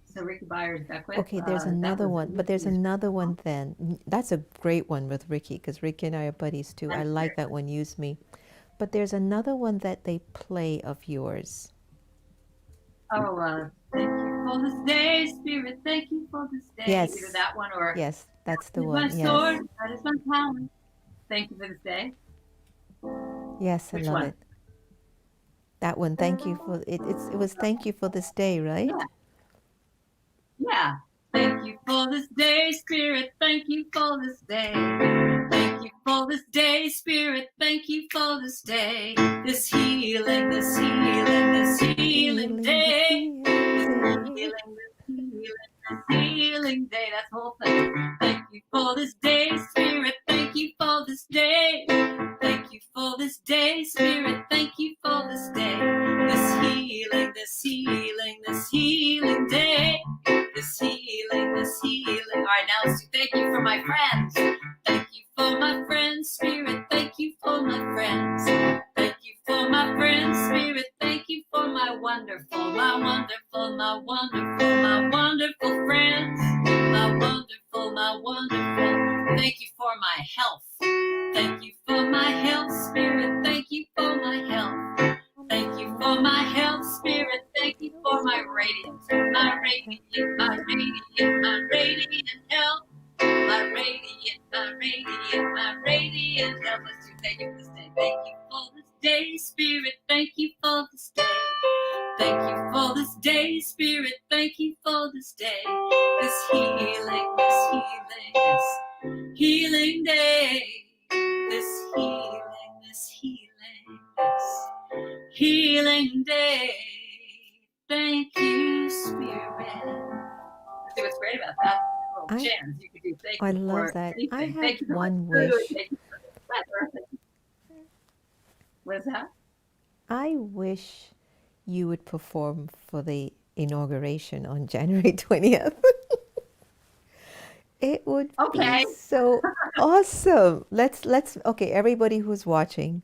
So Ricky Byers Beckwith. Okay, there's another one, but there's another one then. That's a great one with Ricky, because Ricky and I are buddies too. I like that one, Use Me. But there's another one that they play of yours. Oh, thank you for this day, Spirit. Thank you for this day. Yes. Either that one or yes, that's the that is one. my Yes. sword, that is my power. Thank you for this day. Yes, I Which love one? it. That one. Thank you for it. It was thank you for this day, right? Yeah. Yeah. Thank you for this day, Spirit. Thank you for this day. Thank you for this day, Spirit. Thank you for this day. This healing, this healing, this healing day. This healing, this healing day. That's the whole thing. Thank you for this day, Spirit. Thank you for this day. Thank you for this day, Spirit. Thank you for this day. This healing, this healing, this healing day. This healing, this healing. All right, now let's do thank you for my friends. Thank you for my friends, Spirit. Thank you for my friends. Thank you for my friends, Spirit. Thank you for my wonderful, my wonderful, my wonderful, my wonderful friends. My wonderful, my wonderful. Thank you for my health. Thank you for my health, Spirit. Thank you for my health. Thank you for my health, Spirit. Thank you for my radiance, my radiant, my radiant, my radiant health, my radiant, my radiant, my radiant health. Let's do thank you for this day. Thank you for this day, Spirit. Thank you for this day. Thank you for this day, Spirit. Thank you for this day. This healing, this healing day. This healing, this healing, this healing day. Thank you, Spirit. See what's great about that? Little jams you could do. Thank I you love for that. anything. I have Thank you for one my food. wish. Thank you for the weather. What is that? I wish you would perform for the inauguration on January 20th. It would Okay. be so awesome. Let's okay, everybody who's watching,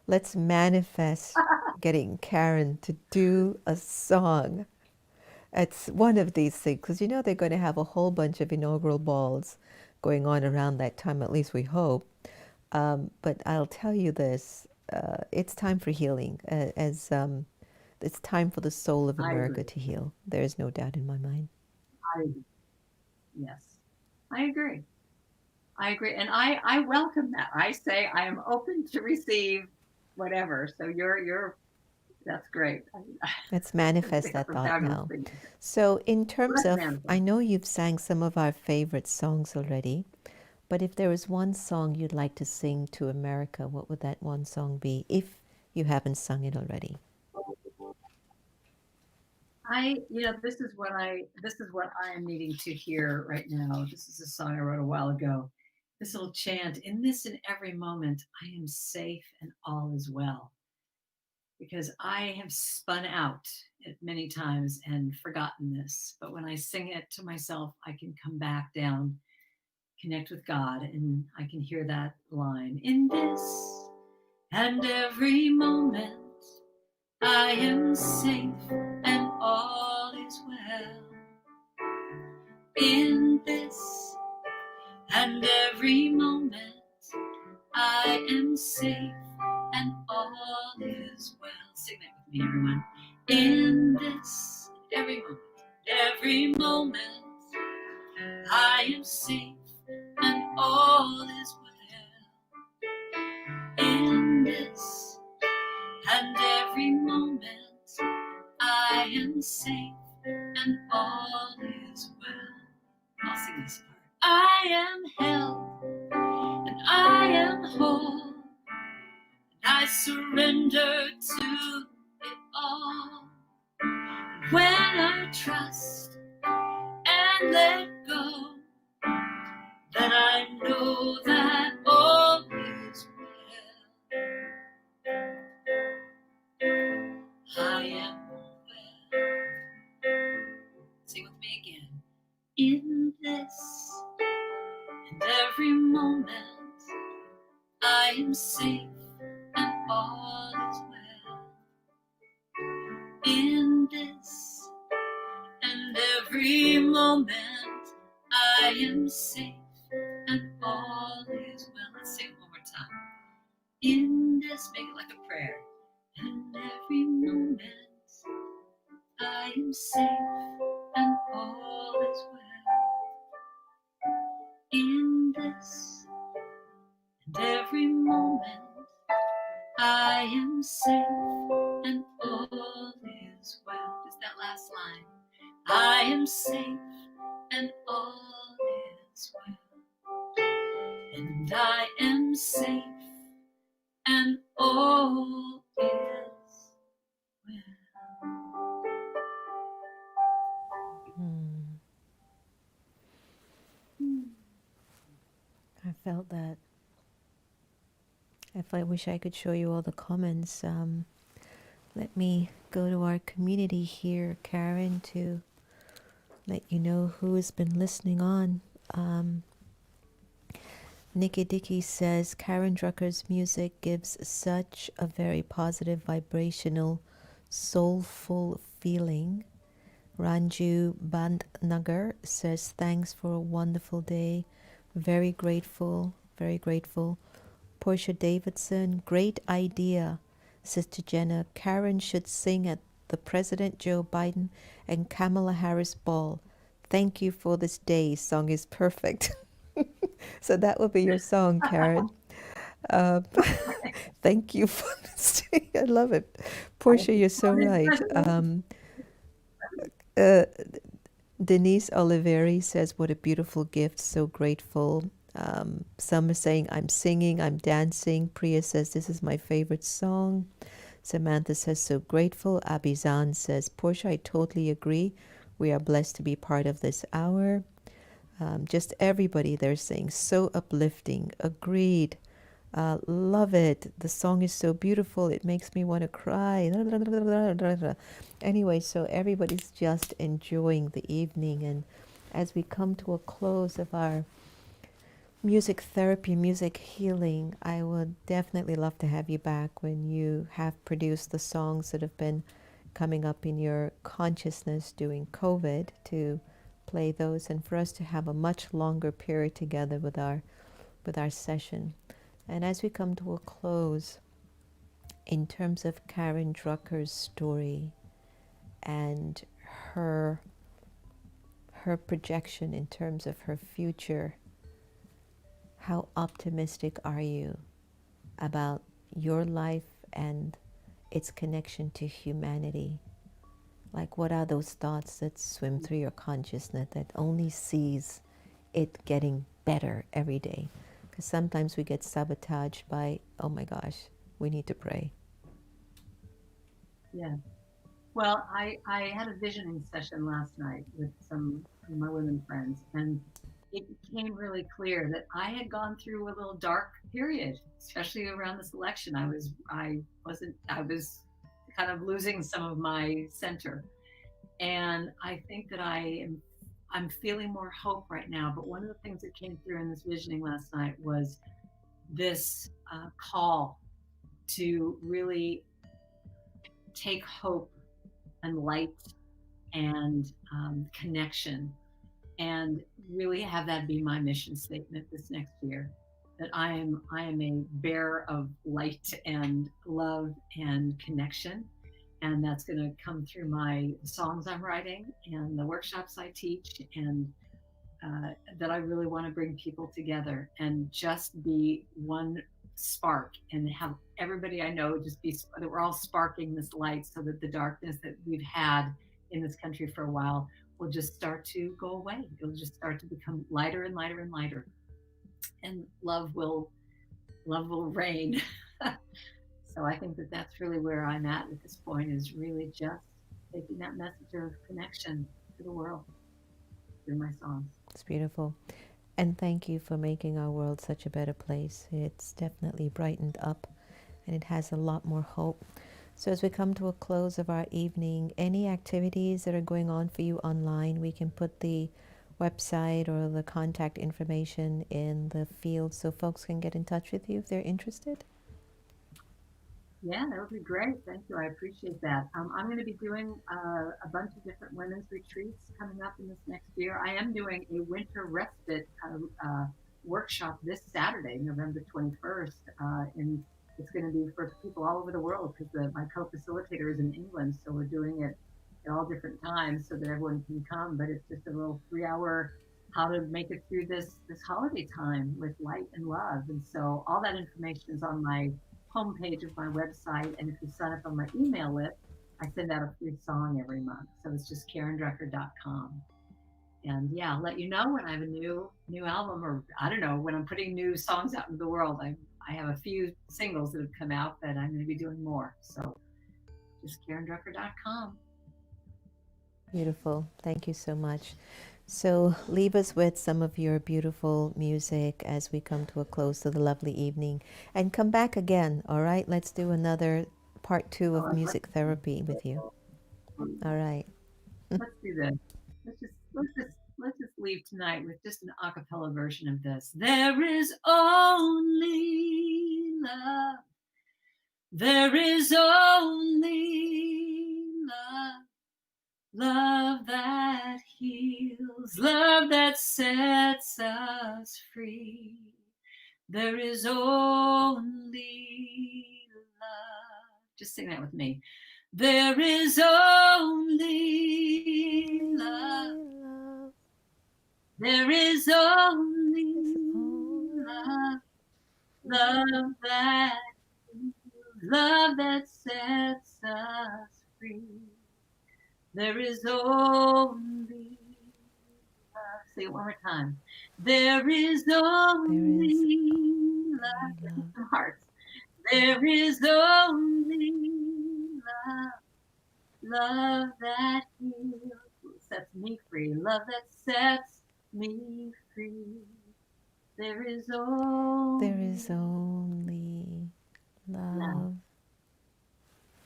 let's manifest getting Karen to do a song It's one of these things, because you know they're going to have a whole bunch of inaugural balls going on around that time, at least we hope. But I'll tell you this, it's time for healing, it's time for the soul of I America agree. to heal. There is no doubt in my mind. I agree. Yes, I agree. I agree. And I welcome that. I say I am open to receive whatever. So that's great. Let's manifest That's that a thought fabulous now. thing. So in terms Let's of, manifest. I know you've sang some of our favorite songs already, but if there was one song you'd like to sing to America, what would that one song be, if you haven't sung it already? This is what I am needing to hear right now. This is a song I wrote a while ago. This little chant, in this and every moment, I am safe and all is well. Because I have spun out it many times and forgotten this. But when I sing it to myself, I can come back down, connect with God, and I can hear that line. In this and every moment, I am safe and all is well. In this and every moment, I am safe and all is well. Sing that with me, everyone. In this every moment, I am safe and all is well. In this and every moment, I am safe and all is well. I'll sing this part. I am held and I am whole. I surrender to it all. When I trust and let go, then I know that all is well. I am well. Sing with me again. In this and every moment, I am safe and all is well. In this and every moment, I am safe and all is well. Let's sing it one more time. In this, make it like a prayer. And every moment, I am safe and all is well. In this and every moment, I am safe and all is well. Just that last line. I am safe and all is well. And I am safe and all is well. I felt that. I wish I could show you all the comments. Let me go to our community here, Karen, to let you know who has been listening on. Nikki Dickey says, Karen Drucker's music gives such a very positive, vibrational, soulful feeling. Ranju Bandnagar says, thanks for a wonderful day. Very grateful, very grateful. Portia Davidson, great idea. Sister Jenna, Karen should sing at the President Joe Biden and Kamala Harris ball. Thank you for this day. Song is perfect. So that will be your song, Karen. Thank you for this day. I love it. Portia, you're so right. Denise Oliveri says, what a beautiful gift. So grateful. Some are saying, I'm singing, I'm dancing. Priya says, this is my favorite song. Samantha says, so grateful. Abizan says, Portia, I totally agree. We are blessed to be part of this hour. Just everybody, they're saying, so uplifting. Agreed. Love it. The song is so beautiful. It makes me want to cry. Anyway, so everybody's just enjoying the evening. And as we come to a close of our music therapy, music healing, I would definitely love to have you back when you have produced the songs that have been coming up in your consciousness during COVID to play those, and for us to have a much longer period together with our session. And as we come to a close, in terms of Karen Drucker's story and her projection in terms of her future, how optimistic are you about your life and its connection to humanity? Like, what are those thoughts that swim through your consciousness that only sees it getting better every day? Because sometimes we get sabotaged by, oh my gosh, we need to pray. Yeah. Well, I had a visioning session last night with some of my women friends, and it became really clear that I had gone through a little dark period, especially around this election. I was kind of losing some of my center. And I think that I'm feeling more hope right now. But one of the things that came through in this visioning last night was this call to really take hope and light and connection, and really have that be my mission statement this next year. That I am a bearer of light and love and connection, and that's going to come through my songs I'm writing and the workshops I teach, and that I really want to bring people together and just be one spark, and have everybody I know just be that we're all sparking this light, so that the darkness that we've had in this country for a while will just start to go away. It'll just start to become lighter and lighter and lighter, and love will reign. So I think that that's really where I'm at this point, is really just taking that message of connection to the world through my songs. It's beautiful. And thank you for making our world such a better place. It's definitely brightened up, and it has a lot more hope. So as we come to a close of our evening, any activities that are going on for you online, we can put the website or the contact information in the field so folks can get in touch with you if they're interested. Yeah, that would be great. Thank you. I appreciate that. I'm going to be doing a bunch of different women's retreats coming up in this next year. I am doing a winter respite workshop this Saturday, November 21st, and it's going to be for people all over the world, because my co-facilitator is in England, so we're doing it at all different times so that everyone can come. But it's just a little 3-hour how to make it through this holiday time with light and love. And so all that information is on my homepage of my website, and if you sign up on my email list, I send out a free song every month. So it's just karendrucker.com. And yeah, I'll let you know when I have a new album, or I don't know, when I'm putting new songs out into the world. I have a few singles that have come out, but I'm going to be doing more. So just karendrucker.com. Beautiful. Thank you so much. So leave us with some of your beautiful music as we come to a close to the lovely evening, and come back again. All right, let's do another part 2 of music therapy with you. All right. Let's do this. Let's just leave tonight with just an a cappella version of this. There is only love. There is only love. Love that heals, love that sets us free. There is only love. Just sing that with me. There is only love. There is only love. Love that heals, love that sets us free. There is only love. Say it one more time. There is only love. Some hearts. There is only love. Love that heals, sets me free. Love that sets me free. There is only love.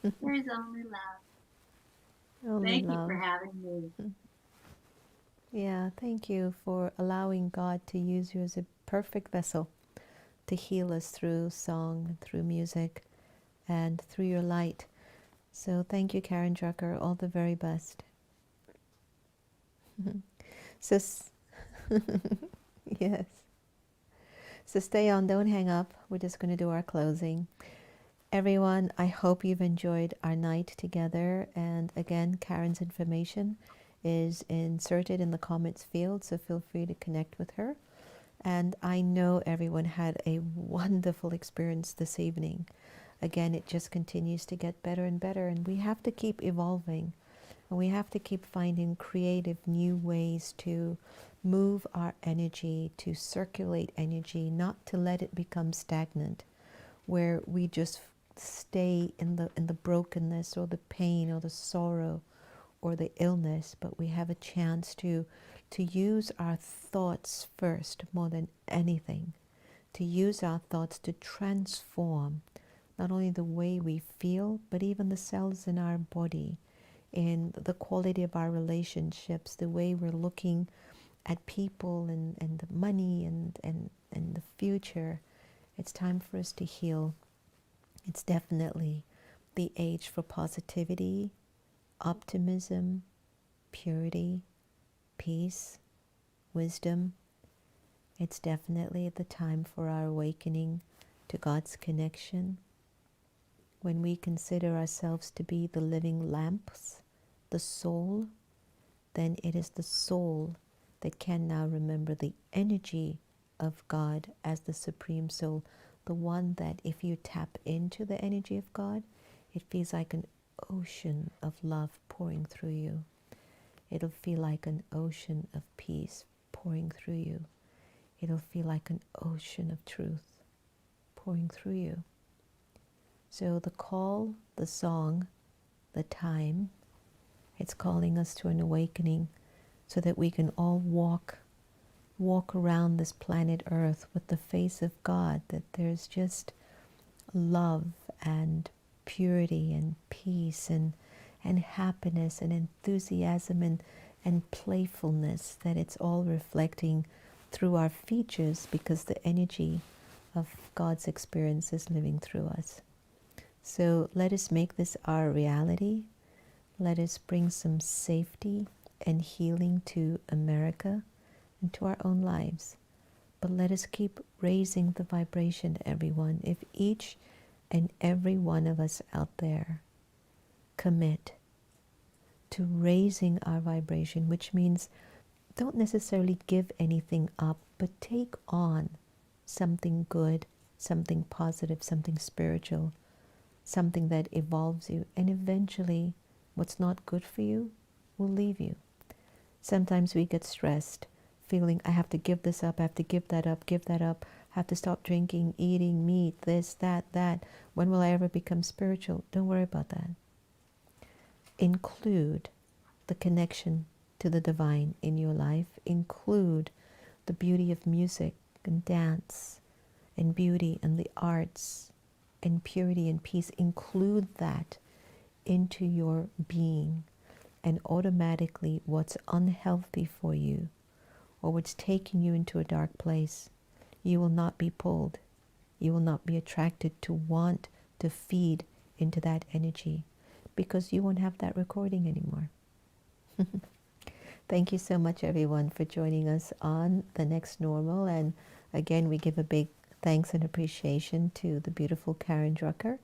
There is only love. Only Thank love. you for having me. Yeah, thank you for allowing God to use you as a perfect vessel to heal us through song, through music, and through your light. So thank you, Karen Drucker. All the very best. So, yes. So stay on, don't hang up. We're just going to do our closing. Everyone, I hope you've enjoyed our night together. And again, Karen's information is inserted in the comments field, so feel free to connect with her. And I know everyone had a wonderful experience this evening. Again, it just continues to get better and better, and we have to keep evolving. And we have to keep finding creative new ways to move our energy, to circulate energy, not to let it become stagnant, where we just stay in the brokenness or the pain or the sorrow or the illness, but we have a chance to use our thoughts first more than anything, to use our thoughts to transform not only the way we feel, but even the cells in our body, in the quality of our relationships, the way we're looking at people and the money and the future. It's time for us to heal. It's definitely the age for positivity, optimism, purity, peace, wisdom. It's definitely the time for our awakening to God's connection. When we consider ourselves to be the living lamps, the soul, then it is the soul that can now remember the energy of God as the supreme soul, the one that if you tap into the energy of God, it feels like an ocean of love pouring through you. It'll feel like an ocean of peace pouring through you. It'll feel like an ocean of truth pouring through you. So the call, the song, the time, it's calling us to an awakening so that we can all walk around this planet Earth with the face of God, that there's just love and purity and peace and happiness and enthusiasm and playfulness, that it's all reflecting through our features because the energy of God's experience is living through us. So let us make this our reality. Let us bring some safety and healing to America and to our own lives. But let us keep raising the vibration, everyone. If each and every one of us out there commit to raising our vibration, which means don't necessarily give anything up, but take on something good, something positive, something spiritual, something that evolves you, and eventually what's not good for you will leave you. Sometimes we get stressed, feeling I have to give this up, I have to give that up, I have to stop drinking, eating meat, this, that. When will I ever become spiritual? Don't worry about that. Include the connection to the divine in your life. Include the beauty of music and dance and beauty and the arts and purity and peace. Include that into your being, and automatically what's unhealthy for you or what's taking you into a dark place, you will not be pulled. You will not be attracted to want to feed into that energy because you won't have that recording anymore. Thank you so much, everyone, for joining us on The Next Normal. And again, we give a big thanks and appreciation to the beautiful Karen Drucker.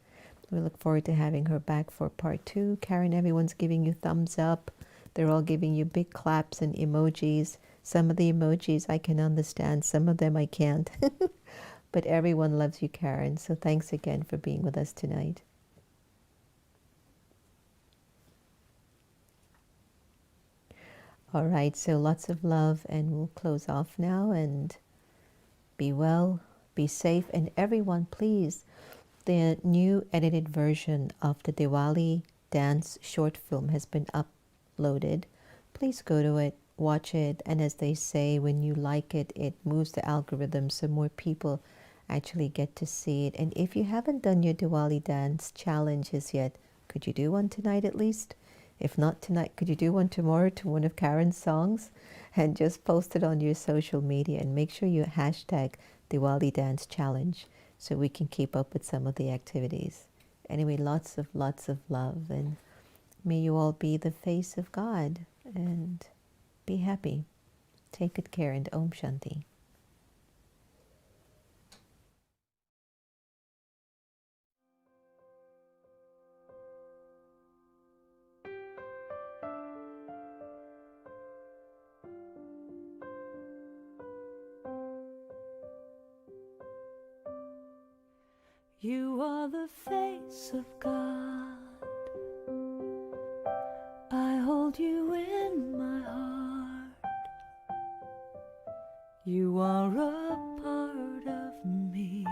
We look forward to having her back for part 2. Karen, everyone's giving you thumbs up. They're all giving you big claps and emojis. Some of the emojis I can understand, some of them I can't. But everyone loves you, Karen. So thanks again for being with us tonight. All right, so lots of love, and we'll close off now. And be well, be safe, and everyone, please, the new edited version of the Diwali dance short film has been uploaded. Please go to it, watch it, and as they say, when you like it, it moves the algorithm so more people actually get to see it. And if you haven't done your Diwali dance challenges yet, could you do one tonight at least? If not tonight, could you do one tomorrow to one of Karen's songs? And just post it on your social media, and make sure you hashtag Diwali Dance Challenge so we can keep up with some of the activities. Anyway, lots of love, and may you all be the face of God and be happy. Take good care, and Om Shanti. You are the face of God. I hold you in my heart. You are a part of me.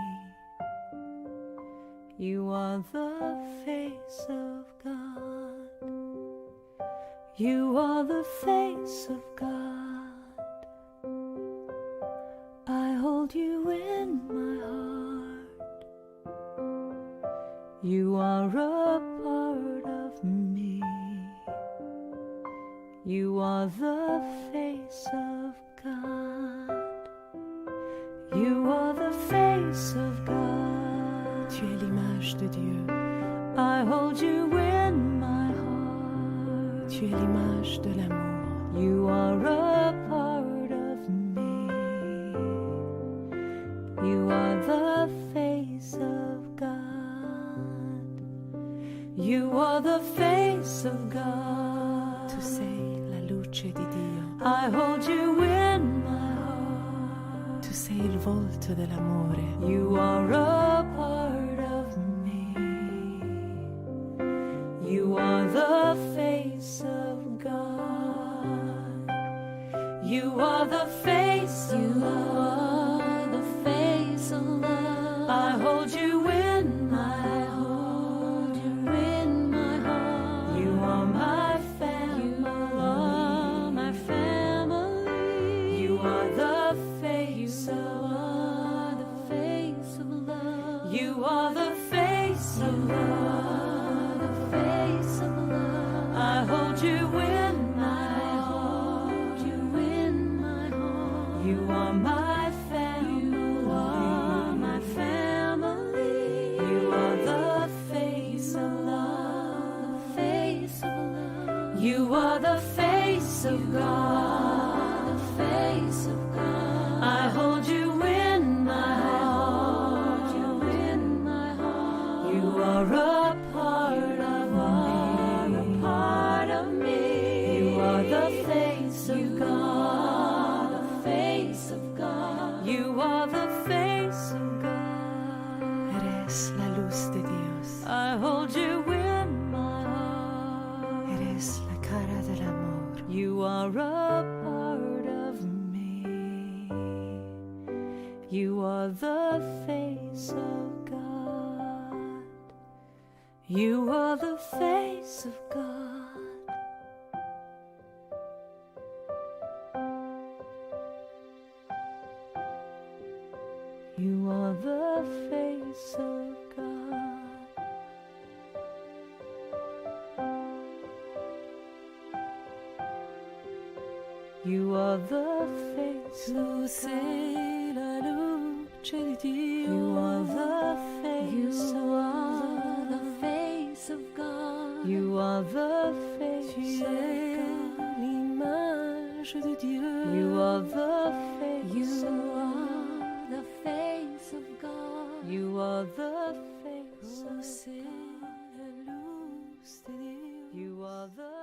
You are the face of God. You are the face of God. I hold you in my heart. You are a part of me. You are the face of God. You are the face of God. Tu es l'image de Dieu. I hold you in my heart. Tu es l'image de l'amour. You are a part of me. You are the face of God. You are the face of God. Tu sei la luce di Dio. I hold you in my heart. Tu sei il volto dell'amore. You are a part of me. You are the face of God. You are the face of love. The face of love. I hold you in my heart. You in my heart. You are my family. You are my family. You are the face of love. The face of love. You are the face of love. The face of love. I hold you in my heart. You in my heart. You are my family. You are my family. You are the face of love. The face of love. You are the face of God. The face of God. I hold you in my heart. You in my heart. You are a part of me. A part of me. You are the face of God. The face of God. You are the face of God. Eres la luz de Dios. I hold you in my heart. Eres la cara del amor. You are a part of me. You are the face of God. You are the face of God. You are the face of God. You are the face of God. La luce di Dio. You are the face of God. The face of God. You are the face of God. L'image de Dieu. You are the face of God. The face of God. You are the face of God. You are the